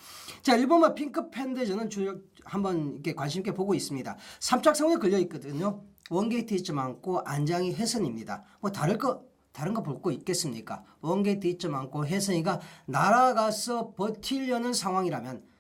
자, 1번마 핑크팬데 저는 한번 이렇게 관심 있게 보고 있습니다. 3착 승군에 걸려 있거든요. 원게이트 있지 않고 안장이 해선입니다. 뭐 다른 거 볼 거 있겠습니까? 원게이트 있지 않고 해선이가 날아가서 버틸려는 상황이라면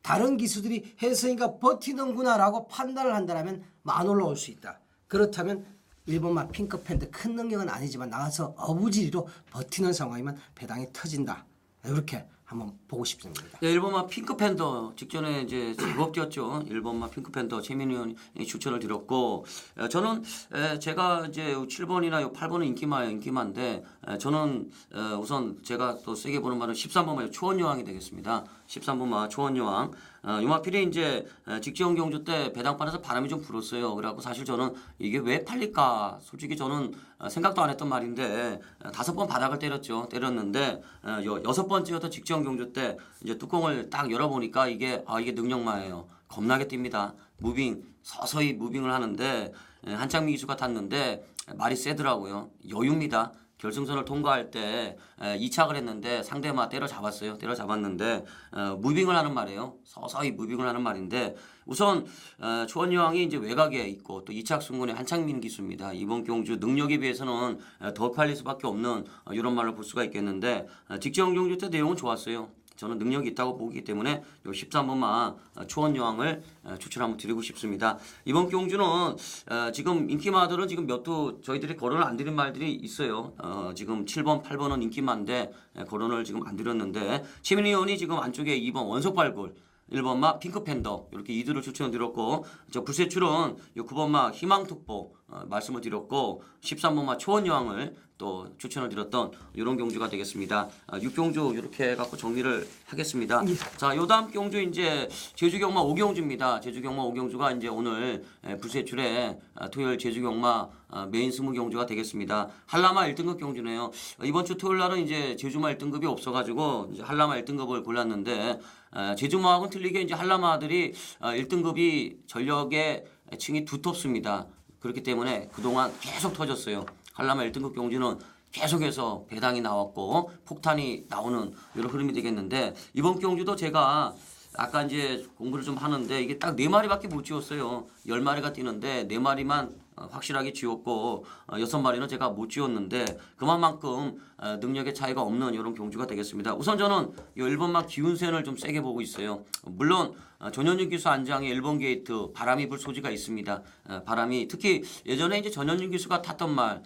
다른 기수들이 혜성이가 버티는구나라고 판단을 한다면 안 올라올 수 있다. 그렇다면 1번마 핑크팬드 큰 능력은 아니지만 나가서 어부지리로 버티는 상황이면 배당이 터진다. 이렇게 한번 보고 싶습니다. 네, 일본마 핑크팬더 직전에 이제 제법 뛰었죠. 일본마 핑크팬더 최민희 의원이 추천을 드렸고 저는 제가 이제 7번이나 8번은 인기마인데 저는 우선 제가 또 세게 보는 말은 13번마 초원여왕이 되겠습니다. 13번마 초원여왕. 요마필이 이제 직전 경주 때 배당판에서 바람이 좀 불었어요. 그래갖고 사실 저는 이게 왜 팔릴까? 솔직히 저는 생각도 안 했던 말인데 5번 바닥을 때렸는데 6번째였던 직전 경주 때 이제 뚜껑을 딱 열어보니까 이게 능력마예요. 겁나게 뜁니다. 서서히 무빙을 하는데 한창미 기수가 탔는데 말이 세더라고요. 여유입니다. 결승선을 통과할 때 2착을 했는데 상대마 때려잡았어요. 때려잡았는데 무빙을 하는 말이에요. 서서히 무빙을 하는 말인데 우선 초원여왕이 이제 외곽에 있고 또 2착 승군의 한창민 기수입니다. 이번 경주 능력에 비해서는 더 팔릴 수밖에 없는 이런 말을 볼 수가 있겠는데 직전 경주 때 내용은 좋았어요. 저는 능력이 있다고 보기 때문에 요 13번마 초원여왕을 추천 한번 드리고 싶습니다. 이번 경주는 지금 인기마들은 지금 몇 도 저희들이 거론을 안 드린 말들이 있어요. 지금 7번, 8번은 인기마인데 거론을 지금 안 드렸는데 최민희 의원이 지금 안쪽에 2번 원석발굴 1번마 핑크팬더 이렇게 이들을 추천드렸고 저 불세출은 요 9번마 희망특보 말씀을 드렸고 13번마 초원여왕을 또 추천을 드렸던 이런 경주가 되겠습니다. 6경주 이렇게 해갖고 정리를 하겠습니다. 자, 요 다음 경주 이제 제주경마 5경주입니다. 제주경마 5경주가 이제 오늘 불세출에 토요일 제주경마 메인 20경주가 되겠습니다. 한라마 1등급 경주네요. 이번 주 토요일 날은 이제 제주마 1등급이 없어가지고 이제 한라마 1등급을 골랐는데 제주마하고는 틀리게 이제 한라마들이 1등급이 전력의 층이 두텁습니다. 그렇기 때문에 그동안 계속 터졌어요. 한라마 1등급 경주는 계속해서 배당이 나왔고 폭탄이 나오는 이런 흐름이 되겠는데 이번 경주도 제가 아까 이제 공부를 좀 하는데 이게 딱 4마리밖에 못 지웠어요. 10마리가 뛰는데 4마리만 확실하게 지웠고 6마리는 제가 못 지웠는데 그만큼 능력의 차이가 없는 이런 경주가 되겠습니다. 우선 저는 이 1번마 기운센을 좀 세게 보고 있어요. 물론 전현준 기수 안장에 1번 게이트 바람이 불 소지가 있습니다. 바람이 특히 예전에 이제 전현준 기수가 탔던 말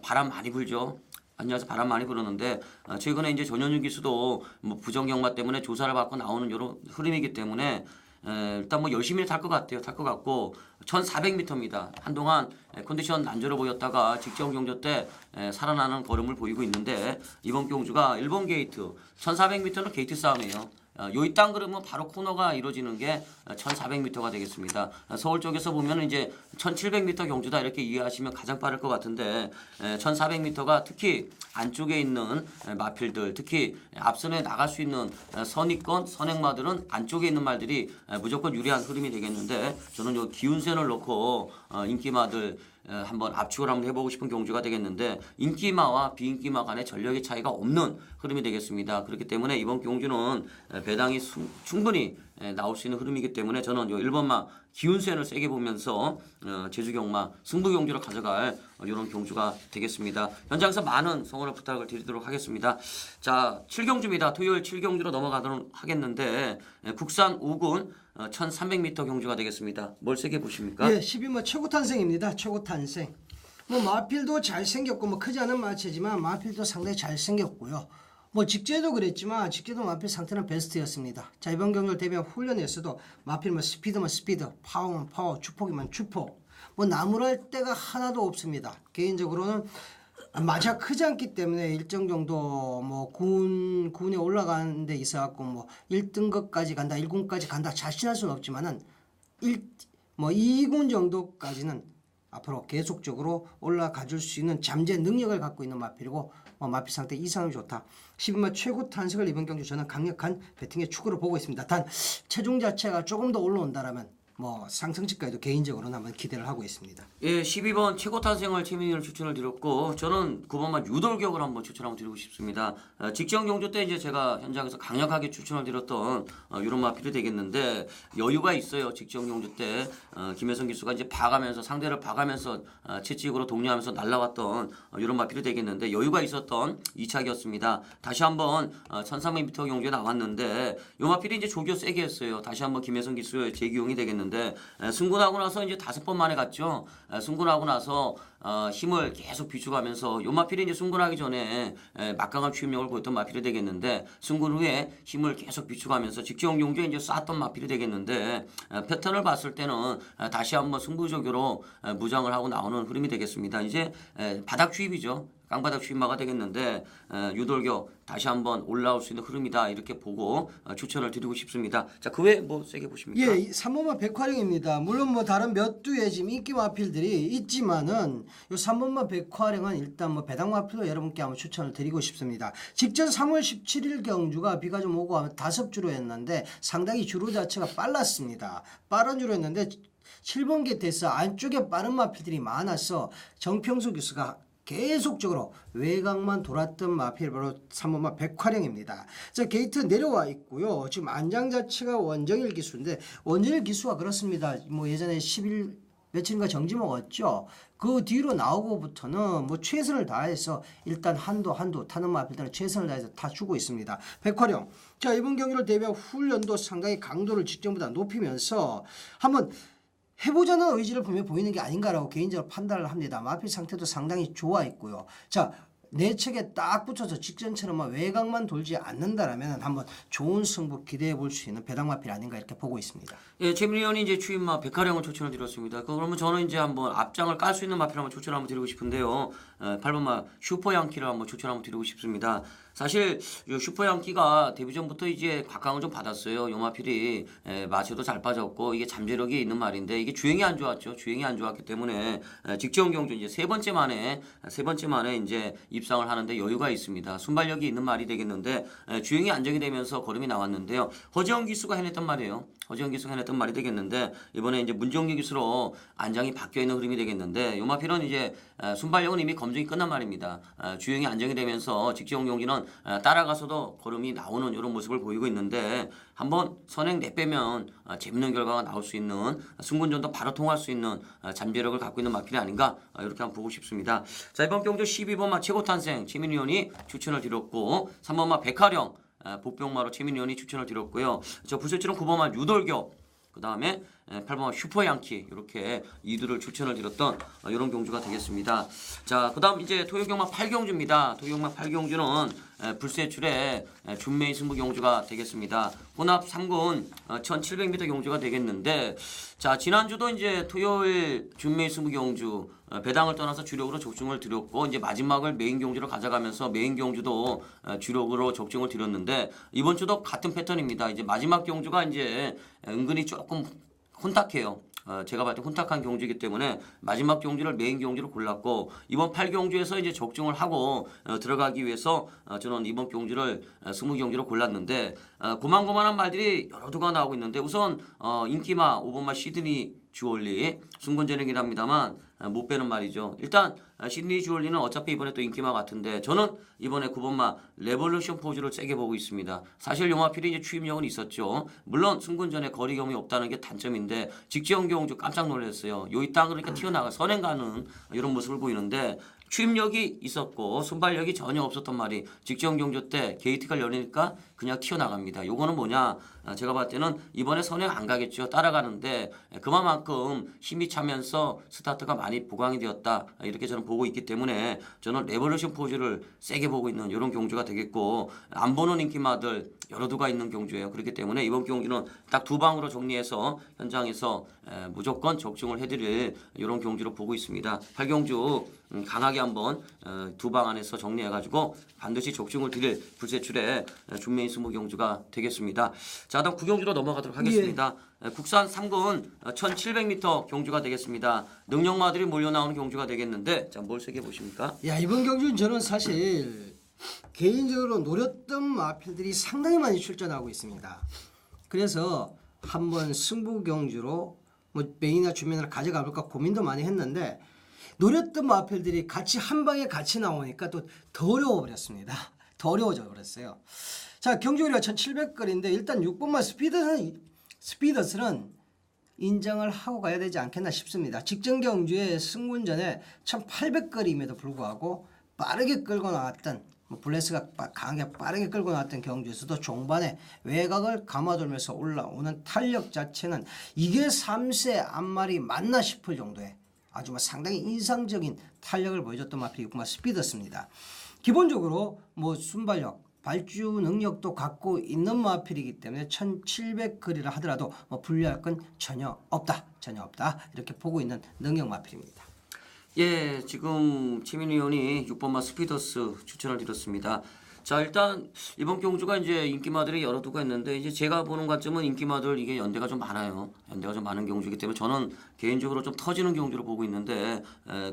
바람 많이 불죠. 안녕하세요. 바람 많이 불었는데 최근에 이제 전현준 기수도 뭐 부정경마 때문에 조사를 받고 나오는 이런 흐름이기 때문에 일단 뭐 열심히 탈 것 같아요. 탈 것 같고 1400m입니다. 한동안 컨디션 난조로 보였다가 직전 경주 때 살아나는 걸음을 보이고 있는데 이번 경주가 1번 게이트 1400m는 게이트 싸움이에요. 요이 땅 그러면 바로 코너가 이루어지는 게 1400m가 되겠습니다. 서울 쪽에서 보면 이제 1700m 경주다 이렇게 이해하시면 가장 빠를 것 같은데 1400m가 특히 안쪽에 있는 마필들 특히 앞선에 나갈 수 있는 선입권 선행마들은 안쪽에 있는 말들이 무조건 유리한 흐름이 되겠는데 저는 요 기운센을 놓고 인기마들 한번 압축을 한번 해보고 싶은 경주가 되겠는데 인기마와 비인기마 간의 전력의 차이가 없는 흐름이 되겠습니다. 그렇기 때문에 이번 경주는 배당이 충분히 나올 수 있는 흐름이기 때문에 저는 요 1번마 기운센을 세게 보면서 제주경마 승부경주로 가져갈 이런 경주가 되겠습니다. 현장에서 많은 성원을 부탁을 드리도록 하겠습니다. 자, 7경주입니다. 토요일 7경주로 넘어가도록 하겠는데 국산 5군 1300m 경주가 되겠습니다. 뭘 세게 보십니까? 예, 12뭐 최고 탄생입니다. 최고 탄생. 뭐 마필도 잘생겼고 뭐 크지 않은 마체지만 마필도 상당히 잘생겼고요. 뭐 직제도 그랬지만 직제도 마필 상태는 베스트였습니다. 자, 이번 경기를 대비한 훈련에서도 마필 뭐 스피드면 스피드, 파워면 파워, 주폭이면 주폭. 뭐 나무랄 데가 하나도 없습니다. 개인적으로는 마차 크지 않기 때문에 일정 정도 뭐 군에 올라가는 데 있어갖고 뭐 1등급까지 간다, 1군까지 간다 자신할 수는 없지만은 2군 정도까지는 앞으로 계속적으로 올라가 줄 수 있는 잠재 능력을 갖고 있는 마필이고 마필 상태 이상이 좋다. 12만 최고 탄생을 이번 경주 저는 강력한 배팅의 축으로 보고 있습니다. 단 체중 자체가 조금 더 올라온다라면 뭐 상승치까지도 개인적으로는 한번 기대를 하고 있습니다. 예, 12번 최고 탄생을 최민희를 추천을 드렸고 저는 9번만 유돌격을 한번 추천 한번 드리고 싶습니다. 직전 경주 때 이제 제가 현장에서 강력하게 추천을 드렸던 이런 마필이 되겠는데 여유가 있어요. 직전 경주 때 김혜성 기수가 이제 봐가면서 상대를 봐가면서 채찍으로 독려하면서 날라왔던 이런 마필이 되겠는데 여유가 있었던 2착이었습니다. 다시 한번 1300m 경주에 나왔는데 이 마필이 이제 조교 세게 했어요. 다시 한번 김혜성 기수의 재기용이 되겠는데 되겠는데 승군하고 나서 이제 5번 만에 갔죠. 승군하고 나서 힘을 계속 비축하면서 요 마필이 이제 승군하기 전에 막강한 추임력을 보였던 마필이 되겠는데 승군 후에 힘을 계속 비축하면서 직전 용주에 이제 쐈던 마필이 되겠는데 패턴을 봤을 때는 다시 한번 승부적으로 무장을 하고 나오는 흐름이 되겠습니다. 이제 바닥 추입이죠. 깡바닥 추임마가 되겠는데 유돌교 다시 한번 올라올 수 있는 흐름이다 이렇게 보고 추천을 드리고 싶습니다. 자, 그 외에 뭐 세게 보십니까? 예, 3번마 백화령입니다. 물론 뭐 다른 몇 두의 지금 인기 마필들이 있지만은 요 3번마 백화령은 일단 뭐 배당 마필로 여러분께 한번 추천을 드리고 싶습니다. 직전 3월 17일 경주가 비가 좀 오고 하면 5주로 했는데 상당히 주로 자체가 빨랐습니다. 빠른 주로 했는데 7번 게이트에서 안쪽에 빠른 마필들이 많아서 정평수 교수가 계속적으로 외곽만 돌았던 마필 바로 3번마 백화령입니다. 자, 게이트 내려와 있고요. 지금 안장 자체가 원정일 기수인데 원정일 기수가 그렇습니다. 뭐 예전에 10일 며칠인가 정지 먹었죠. 그 뒤로 나오고부터는 뭐 최선을 다해서 일단 한도 타는 마필들은 최선을 다해서 다 주고 있습니다. 백화령. 자, 이번 경기를 대비한 훈련도 상당히 강도를 직전보다 높이면서 한번 해보자는 의지를 분명히 보이는 게 아닌가라고 개인적으로 판단을 합니다. 마필 상태도 상당히 좋아 있고요. 자, 내측에 딱 붙여서 직전처럼 외곽만 돌지 않는다라면 한번 좋은 승부 기대해 볼 수 있는 배당 마필 아닌가 이렇게 보고 있습니다. 예, 최민희 의원이 이제 추임마 백화령을 추천을 드렸습니다. 그러면 저는 이제 한번 앞장을 깔 수 있는 마필 한번 추천을 한번 드리고 싶은데요. 8번마 슈퍼 양키를 한번 추천 한번 드리고 싶습니다. 사실 슈퍼 양키가 데뷔 전부터 이제 각광을 좀 받았어요. 요 마필이 마체도 잘 빠졌고 이게 잠재력이 있는 말인데 이게 주행이 안 좋았죠. 주행이 안 좋았기 때문에 직전 경주 이제 세 번째 만에 이제 입상을 하는데 여유가 있습니다. 순발력이 있는 말이 되겠는데 주행이 안정이 되면서 걸음이 나왔는데요. 허지영 기수가 해냈던 말이에요. 허지영 기수가 해냈던 말이 되겠는데 이번에 이제 문정기 기수로 안장이 바뀌어 있는 흐름이 되겠는데 요 마필은 이제 순발력은 이미 검증이 끝난 말입니다. 주행이 안정이 되면서 직전 경기는 따라가서도 걸음이 나오는 이런 모습을 보이고 있는데 한번 선행 내빼면 재밌는 결과가 나올 수 있는 승군전도 바로 통할 수 있는 잠재력을 갖고 있는 마필이 아닌가 이렇게 한번 보고 싶습니다. 자, 이번 경주 12번마 최고탄생 최민희 의원이 추천을 드렸고 3번마 백화령 복병마로 최민희 의원이 추천을 드렸고요. 저 불세출은 9번마 유돌교 그 다음에 8번마 슈퍼양키 이렇게 이두를 추천을 드렸던 이런 경주가 되겠습니다. 자, 그 다음 이제 토요경마 8경주입니다. 토요경마 8경주는 불세출의 준메이 승부 경주가 되겠습니다. 혼합 3군 1700m 경주가 되겠는데 자, 지난주도 이제 토요일 준메이 승부 경주 배당을 떠나서 주력으로 적중을 드렸고 이제 마지막을 메인 경주로 가져가면서 메인 경주도 주력으로 적중을 드렸는데 이번 주도 같은 패턴입니다. 이제 마지막 경주가 이제 은근히 조금 혼탁해요. 제가 봤을 때 혼탁한 경주이기 때문에 마지막 경주를 메인 경주로 골랐고 이번 8경주에서 이제 적중을 하고 들어가기 위해서 저는 이번 경주를 승무 경주로 골랐는데 고만고만한 말들이 여러 두가 나오고 있는데 우선 인기마 5번마 시드니 주얼리 승군전형이랍니다만 못 빼는 말이죠. 일단 시드니 주얼리는 어차피 이번에 또 인기마 같은데 저는 이번에 9번마 레볼루션 포즈를 세게 보고 있습니다. 사실 용화필이 이제 추임력은 있었죠. 물론 승군전에 거리 경험이 없다는 게 단점인데 직전 경주 깜짝 놀랐어요. 요이 땅 그러니까 튀어나가 선행 가는 이런 모습을 보이는데 추임력이 있었고 순발력이 전혀 없었던 말이 직전 경주 때 게이트가 열리니까 그냥 튀어나갑니다. 요거는 뭐냐? 제가 봤을 때는 이번에 선행 안 가겠죠. 따라가는데 그만큼 힘이 차면서 스타트가 많이 보강이 되었다. 이렇게 저는 보고 있기 때문에 저는 레볼루션 포즈를 세게 보고 있는 이런 경주가 되겠고 안 보는 인기마들 여러 두가 있는 경주예요. 그렇기 때문에 이번 경주는 딱 두 방으로 정리해서 현장에서 무조건 적중을 해드릴 이런 경주로 보고 있습니다. 8경주 강하게 한번 두 방 안에서 정리해가지고 반드시 적중을 드릴 불세출의 준메인 승부 경주가 되겠습니다. 자, 다음 9경주로 넘어가도록 하겠습니다. 국산 3군 1700m 경주가 되겠습니다. 능력마들이 몰려 나오는 경주가 되겠는데 자, 뭘 세게 보십니까? 야, 이번 경주는 저는 사실 개인적으로 노렸던 마필들이 상당히 많이 출전하고 있습니다. 그래서 한번 승부 경주로 뭐 메인이나 주면을 가져가 볼까 고민도 많이 했는데 노렸던 마필들이 같이 한 방에 같이 나오니까 또 더 어려워 버렸습니다. 더 어려워져 버렸어요. 자, 경주거리가 1700거리인데 일단 6번마 스피더스는 인정을 하고 가야 되지 않겠나 싶습니다. 직전 경주에 승군전에 1800거리임에도 불구하고 빠르게 끌고 나왔던 뭐 블레스가 강하게 빠르게 끌고 나왔던 경주에서도 종반에 외곽을 감아돌면서 올라오는 탄력 자체는 이게 3세 앞말이 맞나 싶을 정도의 아주 뭐 상당히 인상적인 탄력을 보여줬던 마필이 6번 스피더스입니다. 기본적으로 뭐 순발력, 발주 능력도 갖고 있는 마필이기 때문에 1700거리를 하더라도 뭐 불리할 건 전혀 없다 이렇게 보고 있는 능력 마필입니다. 예, 지금 최민희 의원이 6번마 스피더스 추천을 드렸습니다. 자, 일단 이번 경주가 이제 인기마들이 여러 두가 있는데 이제 제가 보는 관점은 인기마들 이게 연대가 좀 많아요. 연대가 좀 많은 경주이기 때문에 저는 개인적으로 좀 터지는 경주로 보고 있는데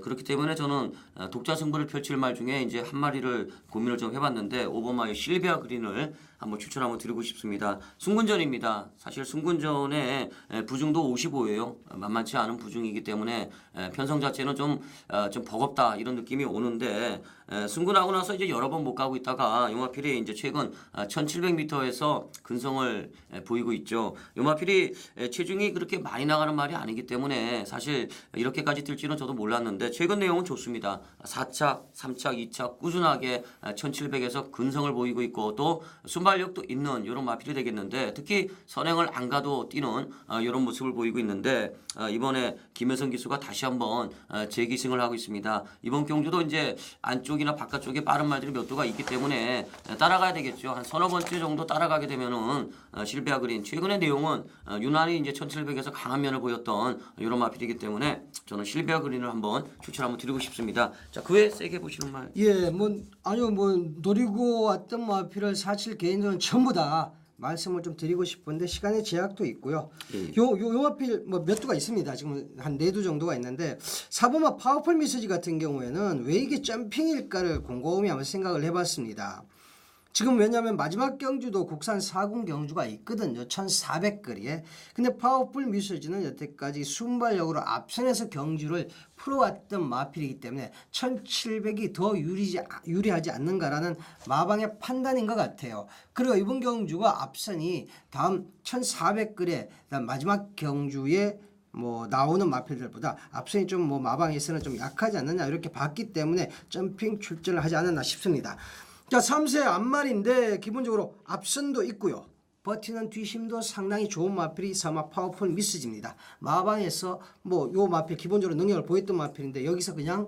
그렇기 때문에 저는 독자 승부를 펼칠 말 중에 이제 한 마리를 고민을 좀 해봤는데 5번마의 실비아 그린을 한번 추천 한번 드리고 싶습니다. 승군전입니다. 사실 승군전에 부중도 55예요. 만만치 않은 부중이기 때문에 편성 자체는 좀 버겁다 이런 느낌이 오는데 승군하고 나서 이제 여러 번 못 가고 있다가 요마필이 이제 최근 1700m에서 근성을 보이고 있죠. 요마필이 체중이 그렇게 많이 나가는 말이 아니기 때문에 사실 이렇게까지 뛸지는 저도 몰랐는데 최근 내용은 좋습니다. 4착, 3착, 2착 꾸준하게 1700에서 근성을 보이고 있고 또 순발력도 있는 이런 마필이 되겠는데 특히 선행을 안 가도 뛰는 이런 모습을 보이고 있는데 이번에 김혜성 기수가 다시 한번 재기승을 하고 있습니다. 이번 경주도 이제 안쪽이나 바깥쪽에 빠른 말들이 몇 도가 있기 때문에 따라가야 되겠죠. 한 서너 번째 정도 따라가게 되면은 실비아 그린 최근의 내용은 유난히 이제 1700에서 강한 면을 보였던 이런 마필이기 때문에 저는 실비아 그린을 한번 추천 한번 드리고 싶습니다. 자, 그 외에 세게 보시는 말. 예, 뭐 노리고 왔던 마필을 사실 개인적으로 전부 다 말씀을 좀 드리고 싶은데 시간의 제약도 있고요. 요 마필 뭐 몇 두가 있습니다. 지금 한 4두 정도가 있는데 4번마 파워풀 미스지 같은 경우에는 왜 이게 점핑일까를 곰곰이 한번 생각을 해봤습니다. 지금 왜냐하면 마지막 경주도 국산 4군 경주가 있거든요. 1400거리에. 근데 파워풀 미스지는 여태까지 순발력으로 앞선에서 경주를 풀어왔던 마필이기 때문에 1700이 더 유리하지 않는가라는 마방의 판단인 것 같아요. 그리고 이번 경주가 앞선이 다음 1400거리에 마지막 경주에 뭐 나오는 마필들보다 앞선이 좀 뭐 마방에서는 좀 약하지 않느냐 이렇게 봤기 때문에 점핑 출전을 하지 않았나 싶습니다. 자, 3세 앞말인데 기본적으로 앞선도 있고요. 버티는 뒤심도 상당히 좋은 마필이 3마 파워풀 미스지입니다. 마방에서 뭐 요 마필 기본적으로 능력을 보였던 마필인데 여기서 그냥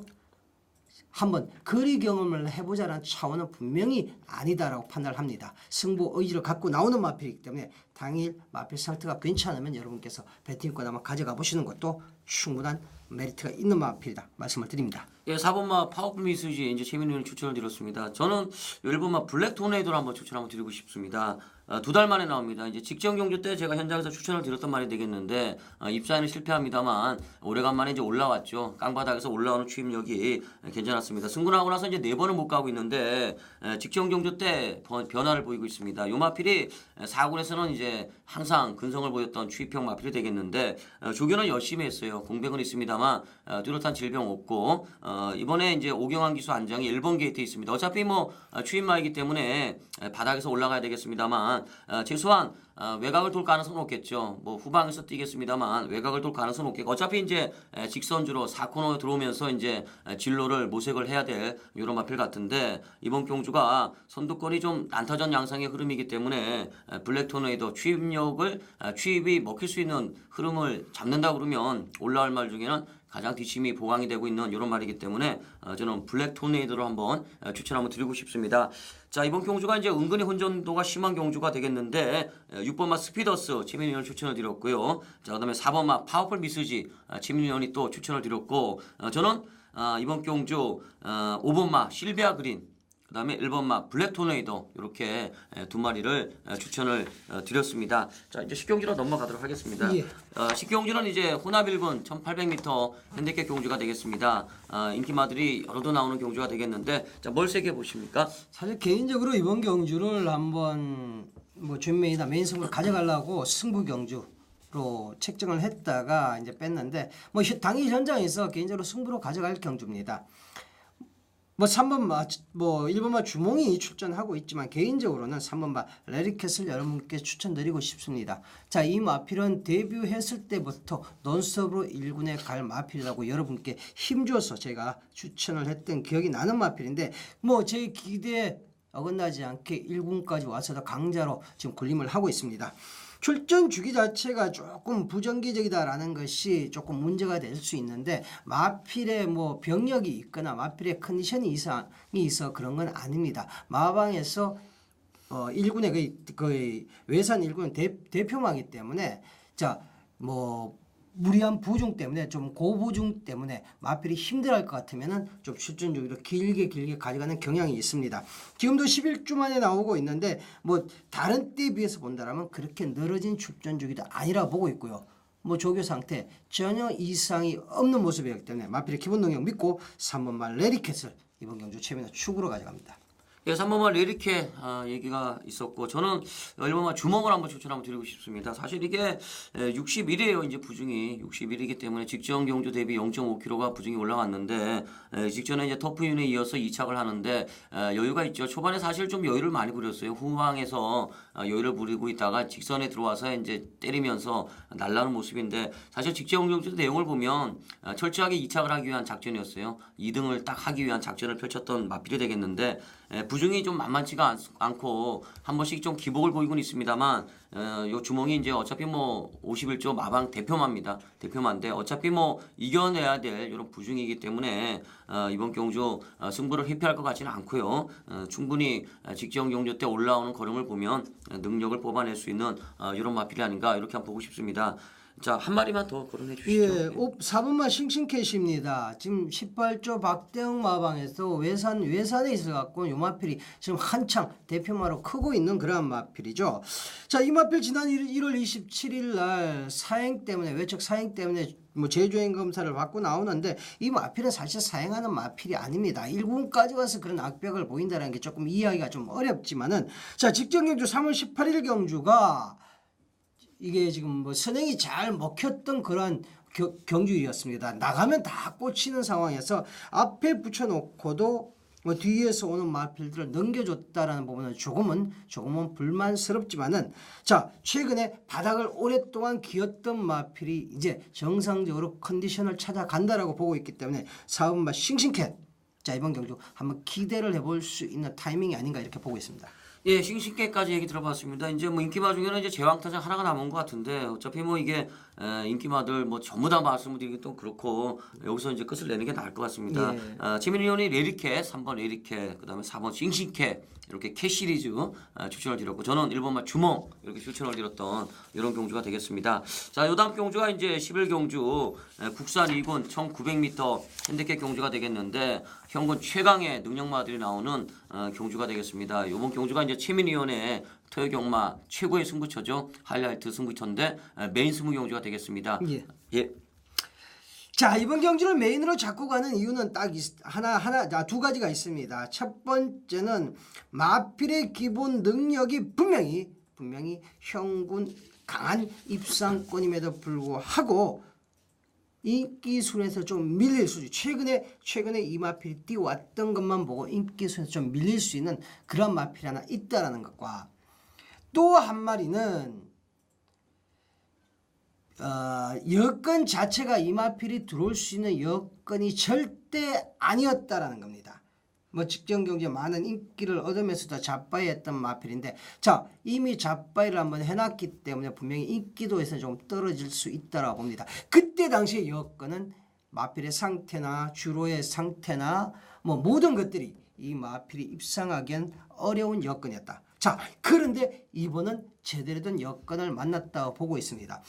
한번 거리 경험을 해보자는 차원은 분명히 아니다라고 판단을 합니다. 승부 의지를 갖고 나오는 마필이기 때문에 당일 마필 상태가 괜찮으면 여러분께서 배팅권 한번 가져가 보시는 것도 충분한 메리트가 있는 마필이다 말씀을 드립니다. 예, 4번마 파워풀 미스지 이제 최민희 의원이 추천을 드렸습니다. 저는 1번마 블랙 토네이도를 한번 추천 한번 드리고 싶습니다. 2달 만에 나옵니다. 이제 직전 경주 때 제가 현장에서 추천을 드렸던 말이 되겠는데 입사에는 실패합니다만 오래간만에 이제 올라왔죠. 깡바닥에서 올라오는 추임력이 괜찮았습니다. 승군하고 나서 이제 4번을 못 가고 있는데 직전 경주 때 변화를 보이고 있습니다. 요 마필이 4군에서는 이제 항상 근성을 보였던 추입형 마필이 되겠는데 조교는 열심히 했어요. 공백은 있습니다만 뚜렷한 질병 없고 이번에 이제 오경환 기수 안장이 1번 게이트에 있습니다. 어차피 뭐 추임마이기 때문에 바닥에서 올라가야 되겠습니다만 최소한 외곽을 돌 가능성은 없겠죠. 뭐 후방에서 뛰겠습니다만 외곽을 돌 가능성은 없겠고 어차피 이제 직선주로 4코너에 들어오면서 이제 진로를 모색을 해야 될 이런 마필 같은데 이번 경주가 선두권이 좀 난타전 양상의 흐름이기 때문에 블랙 토네이도 추입이 먹힐 수 있는 흐름을 잡는다 그러면 올라올 말 중에는 가장 뒷심이 보강이 되고 있는 이런 말이기 때문에 저는 블랙 토네이도로 한번 추천 한번 드리고 싶습니다. 자, 이번 경주가 이제 은근히 혼전도가 심한 경주가 되겠는데 6번마 스피더스 최민희 의원 추천을 드렸고요. 자, 그다음에 4번마 파워풀 미스지 최민희 의원이 또 추천을 드렸고 저는 이번 경주 5번마 실비아 그린 그다음에 1번마 블랙 토네이도 이렇게 두 마리를 추천을 드렸습니다. 자, 이제 식경주로 넘어가도록 하겠습니다. 예. 식경주는 이제 혼합 1분 1800m 핸디캡 경주가 되겠습니다. 인기마들이 여러도 나오는 경주가 되겠는데 자, 뭘 세게 보십니까? 사실 개인적으로 이번 경주를 한번 뭐 준메이다 메인 승부를 가져가려고 승부 경주로 책정을 했다가 이제 뺐는데 뭐 당일 현장에서 개인적으로 승부로 가져갈 경주입니다. 뭐 3번 뭐 1번마 주몽이 출전하고 있지만 개인적으로는 3번마 레리켓을 여러분께 추천드리고 싶습니다. 자, 이 마필은 데뷔했을 때부터 논스톱으로 1군에 갈 마필이라고 여러분께 힘줘서 제가 추천을 했던 기억이 나는 마필인데 뭐 제 기대에 어긋나지 않게 1군까지 와서도 강자로 지금 군림을 하고 있습니다. 출전 주기 자체가 조금 부정기적이다라는 것이 조금 문제가 될 수 있는데 마필에 뭐 병력이 있거나 마필의 컨디션이 이상이 있어 그런 건 아닙니다. 마방에서 1군의 거의 외산 1군 대표마기 때문에 자 뭐 무리한 부중 때문에 좀 고부중 때문에 마필이 힘들어할 것 같으면은 좀 출전 주기를 길게 가져가는 경향이 있습니다. 지금도 11주 만에 나오고 있는데 뭐 다른 때에 비해서 본다라면 그렇게 늘어진 출전 주기도 아니라 보고 있고요. 뭐 조교 상태 전혀 이상이 없는 모습이기 때문에 마필의 기본 능력 믿고 3번말 레리켓을 이번 경주 최민호 축으로 가져갑니다. 예, 3번만 이렇게 얘기가 있었고 저는 1번만 주먹을 한번 추천 한번 드리고 싶습니다. 사실 이게 61이에요. 이제 부중이 61이기 때문에 직전 경주 대비 0.5kg가 부중이 올라왔는데 직전에 이제 터프윤에 이어서 2착을 하는데 여유가 있죠. 초반에 사실 좀 여유를 많이 부렸어요. 후방에서 여유를 부리고 있다가 직선에 들어와서 이제 때리면서 날라오는 모습인데 사실 직전 경주 내용을 보면 철저하게 2착을 하기 위한 작전이었어요. 2등을 딱 하기 위한 작전을 펼쳤던 마필이 되겠는데 부중이 좀 만만치가 않고 한 번씩 좀 기복을 보이곤 있습니다만 요 주몽이 이제 어차피 뭐 51조 마방 대표만인데 어차피 뭐 이겨내야 될 이런 부중이기 때문에 이번 경주 승부를 회피할 것 같지는 않고요. 충분히 직전 경주 때 올라오는 걸음을 보면 능력을 뽑아낼 수 있는 이런 마필이 아닌가 이렇게 한번 보고 싶습니다. 자, 한 마리만 더 거론해 주시죠. 예, 4번마 싱싱캣입니다. 지금 18조 박대영 마방에서 외산에 있어갖고 요 마필이 지금 한창 대표마로 크고 있는 그러한 마필이죠. 자, 이 마필 지난 1월 27일 날 외적 사행 때문에 뭐 제주행 검사를 받고 나오는데 이 마필은 사실 사행하는 마필이 아닙니다. 1군까지 와서 그런 악벽을 보인다는 게 조금 이해하기가 좀 어렵지만은 자, 직전 경주 3월 18일 경주가 이게 지금 뭐 선행이 잘 먹혔던 그런 경주였습니다. 나가면 다 꽂히는 상황에서 앞에 붙여놓고도 뭐 뒤에서 오는 마필들을 넘겨줬다라는 부분은 조금은 불만스럽지만은 자 최근에 바닥을 오랫동안 기었던 마필이 이제 정상적으로 컨디션을 찾아간다라고 보고 있기 때문에 4번마 싱싱캣 자 이번 경주 한번 기대를 해볼 수 있는 타이밍이 아닌가 이렇게 보고 있습니다. 예, 싱싱깨까지 얘기 들어봤습니다. 이제 뭐 인기마 중에는 이제 제왕타자 하나가 남은 것 같은데 어차피 뭐 이게 인기마들 뭐 전부 다 말씀을 드리기 또 그렇고 여기서 이제 끝을 내는 게 나을 것 같습니다. 예. 최민희 의원이 레리캐, 3번 레리캐, 그다음에 4번 싱싱캐 이렇게 캐 시리즈 추천을 드렸고 저는 1번만 주몽 이렇게 추천을 드렸던 이런 경주가 되겠습니다. 자, 요다음 경주가 이제 11경주 국산 2군 1900m 핸디캡 경주가 되겠는데 현군 최강의 능력마들이 나오는 경주가 되겠습니다. 이번 경주가 이제 최민희 의원의 토요경마 최고의 승부처죠. 하이라이트 승부처인데 메인 승부 경주가 되겠습니다. 예. 예. 자 이번 경주를 메인으로 잡고 가는 이유는 딱 두 가지가 있습니다. 첫 번째는 마필의 기본 능력이 분명히 형군 강한 입상권임에도 불구하고 인기순에서 좀 밀릴 수 최근에 이 마필이 뛰어왔던 것만 보고 인기순에서 좀 밀릴 수 있는 그런 마필이 하나 있다라는 것과 또 한 마리는 여건 자체가 이 마필이 들어올 수 있는 여건이 절대 아니었다라는 겁니다. 뭐 직전 경주에 많은 인기를 얻으면서도 잡바이했던 마필인데 자 이미 잡바이를 한번 해놨기 때문에 분명히 인기도에서 좀 떨어질 수 있다라고 봅니다. 그때 당시의 여건은 마필의 상태나 주로의 상태나 뭐 모든 것들이 이 마필이 입상하기엔 어려운 여건이었다. 자 그런데 이번은 제대로 된 여건을 만났다고 보고 있습니다.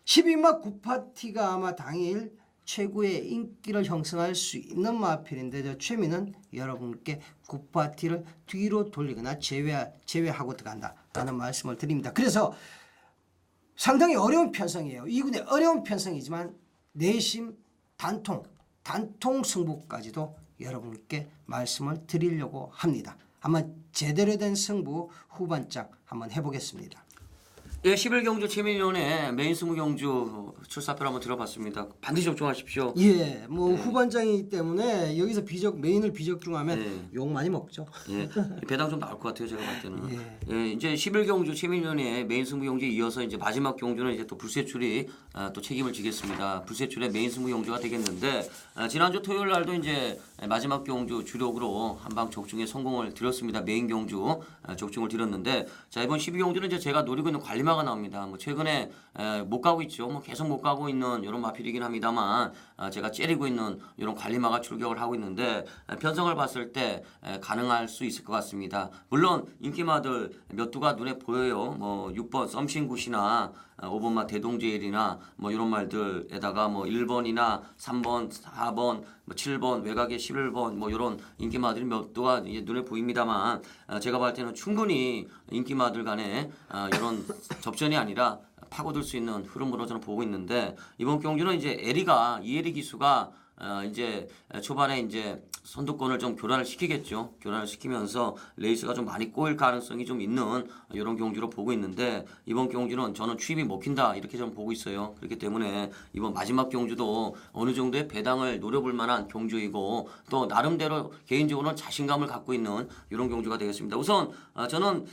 12마 9파티가 아마 당일 최고의 인기를 형성할 수 있는 마필인데 저 최민은 여러분께 9파티를 뒤로 돌리거나 제외하고 들어간다라는 말씀을 드립니다. 그래서 상당히 어려운 편성이에요. 2군의 어려운 편성이지만 내심 단통 승부까지도 여러분께 말씀을 드리려고 합니다. 한번 제대로 된 승부 후반작 한번 해보겠습니다. 예, 11경주 최민희원의 메인 20경주 출사표를 한번 들어봤습니다. 반드시 접종하십시오. 예, 뭐 후반장이기 때문에 여기서 메인을 비적중하면 네. 욕 많이 먹죠. 예, 배당 좀 나올 것 같아요, 제가 봤을 때는. 예. 예, 이제 11경주 최민희원의 메인 20경주에 이어서 이제 마지막 경주는 이제 또 불세출이 또 책임을 지겠습니다. 불세출의 메인 20경주가 되겠는데 지난주 토요일 날도 이제 마지막 경주 주력으로 한방 적중에 성공을 드렸습니다. 메인 경주 적중을 드렸는데 자 이번 12경주는 이제 제가 노리고 있는 관리마가 나옵니다. 뭐 최근에 못 가고 있죠. 뭐 계속 못 가고 있는 이런 마필이긴 합니다만 제가 째리고 있는 이런 관리마가 출격을 하고 있는데 편성을 봤을 때 가능할 수 있을 것 같습니다. 물론 인기마들 몇 두가 눈에 보여요. 뭐 6번 썸씽굿이나 5번마 대동제일이나 뭐 이런 말들에다가 뭐 1번이나 3번, 4번, 뭐 7번, 외곽의 11번 뭐 이런 인기마들이 몇 두가 이제 눈에 보입니다만 제가 봤을 때는 충분히 인기마들 간에 이런 접전이 아니라 파고들 수 있는 흐름으로 저는 보고 있는데 이번 경주는 이제 이에리 기수가 이제 초반에 이제 선두권을 좀 교란을 시키겠죠. 교란을 시키면서 레이스가 좀 많이 꼬일 가능성이 좀 있는 이런 경주로 보고 있는데 이번 경주는 저는 추입이 먹힌다 이렇게 좀 보고 있어요. 그렇기 때문에 이번 마지막 경주도 어느 정도의 배당을 노려볼 만한 경주이고 또 나름대로 개인적으로는 자신감을 갖고 있는 이런 경주가 되겠습니다. 우선 저는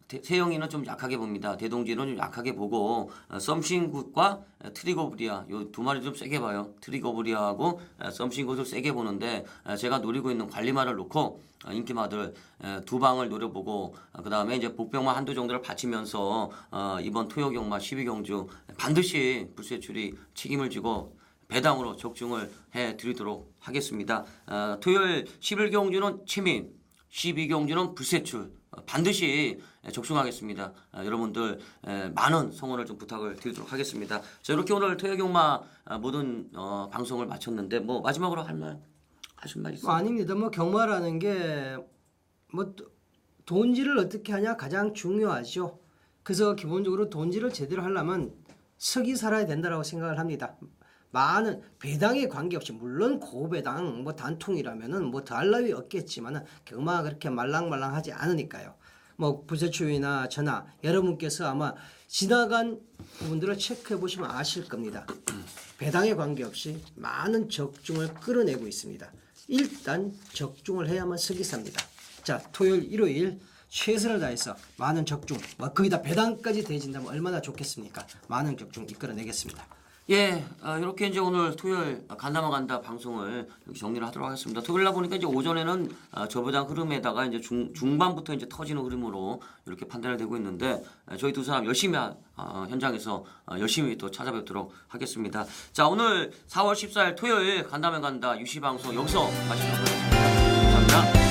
세영이는 좀 약하게 봅니다. 대동지는 좀 약하게 보고 썸씽굿과 트리거브리아 요 두 마리 좀 세게 봐요. 트리거브리아하고 썸씽굿을 세게 보는데 제가 노리고 있는 관리마를 놓고 인기마들 두 방을 노려보고 그 다음에 이제 복병마 한두 정도를 받치면서 이번 토요경마 12경주 반드시 불세출이 책임을 지고 배당으로 적중을 해드리도록 하겠습니다. 토요일 11경주는 최민 12경주는 불세출 반드시 적중하겠습니다. 여러분들 많은 성원을 좀 부탁을 드리도록 하겠습니다. 자 이렇게 오늘 토요경마 모든 방송을 마쳤는데 뭐 마지막으로 하실 말 있어요? 아닙니다. 뭐 경마라는 게 뭐 돈질을 어떻게 하냐 가장 중요하죠. 그래서 기본적으로 돈질을 제대로 하려면 석이 살아야 된다라고 생각을 합니다. 많은 배당에 관계없이 물론 고배당 뭐 단통이라면은 뭐 더할 나위 없겠지만은 경마가 그렇게 말랑말랑하지 않으니까요. 뭐 불세출이나 전화 여러분께서 아마 지나간 부분들을 체크해 보시면 아실 겁니다. 배당에 관계없이 많은 적중을 끌어내고 있습니다. 일단 적중을 해야만 석이 삽니다. 자 토요일 일요일 최선을 다해서 많은 적중 뭐 거기다 배당까지 대진다면 얼마나 좋겠습니까? 많은 적중 이끌어내겠습니다. 예, 이렇게 이제 오늘 토요일 간다만 간다 방송을 이렇게 정리를 하도록 하겠습니다. 토요일날 보니까 이제 오전에는 저배당 흐름에다가 이제 중반부터 이제 터지는 흐름으로 이렇게 판단이 되고 있는데 저희 두 사람 열심히 현장에서 열심히 또 찾아뵙도록 하겠습니다. 자, 오늘 4월 14일 토요일 간다만 간다 유시 방송 여기서 마치도록 하겠습니다. 감사합니다.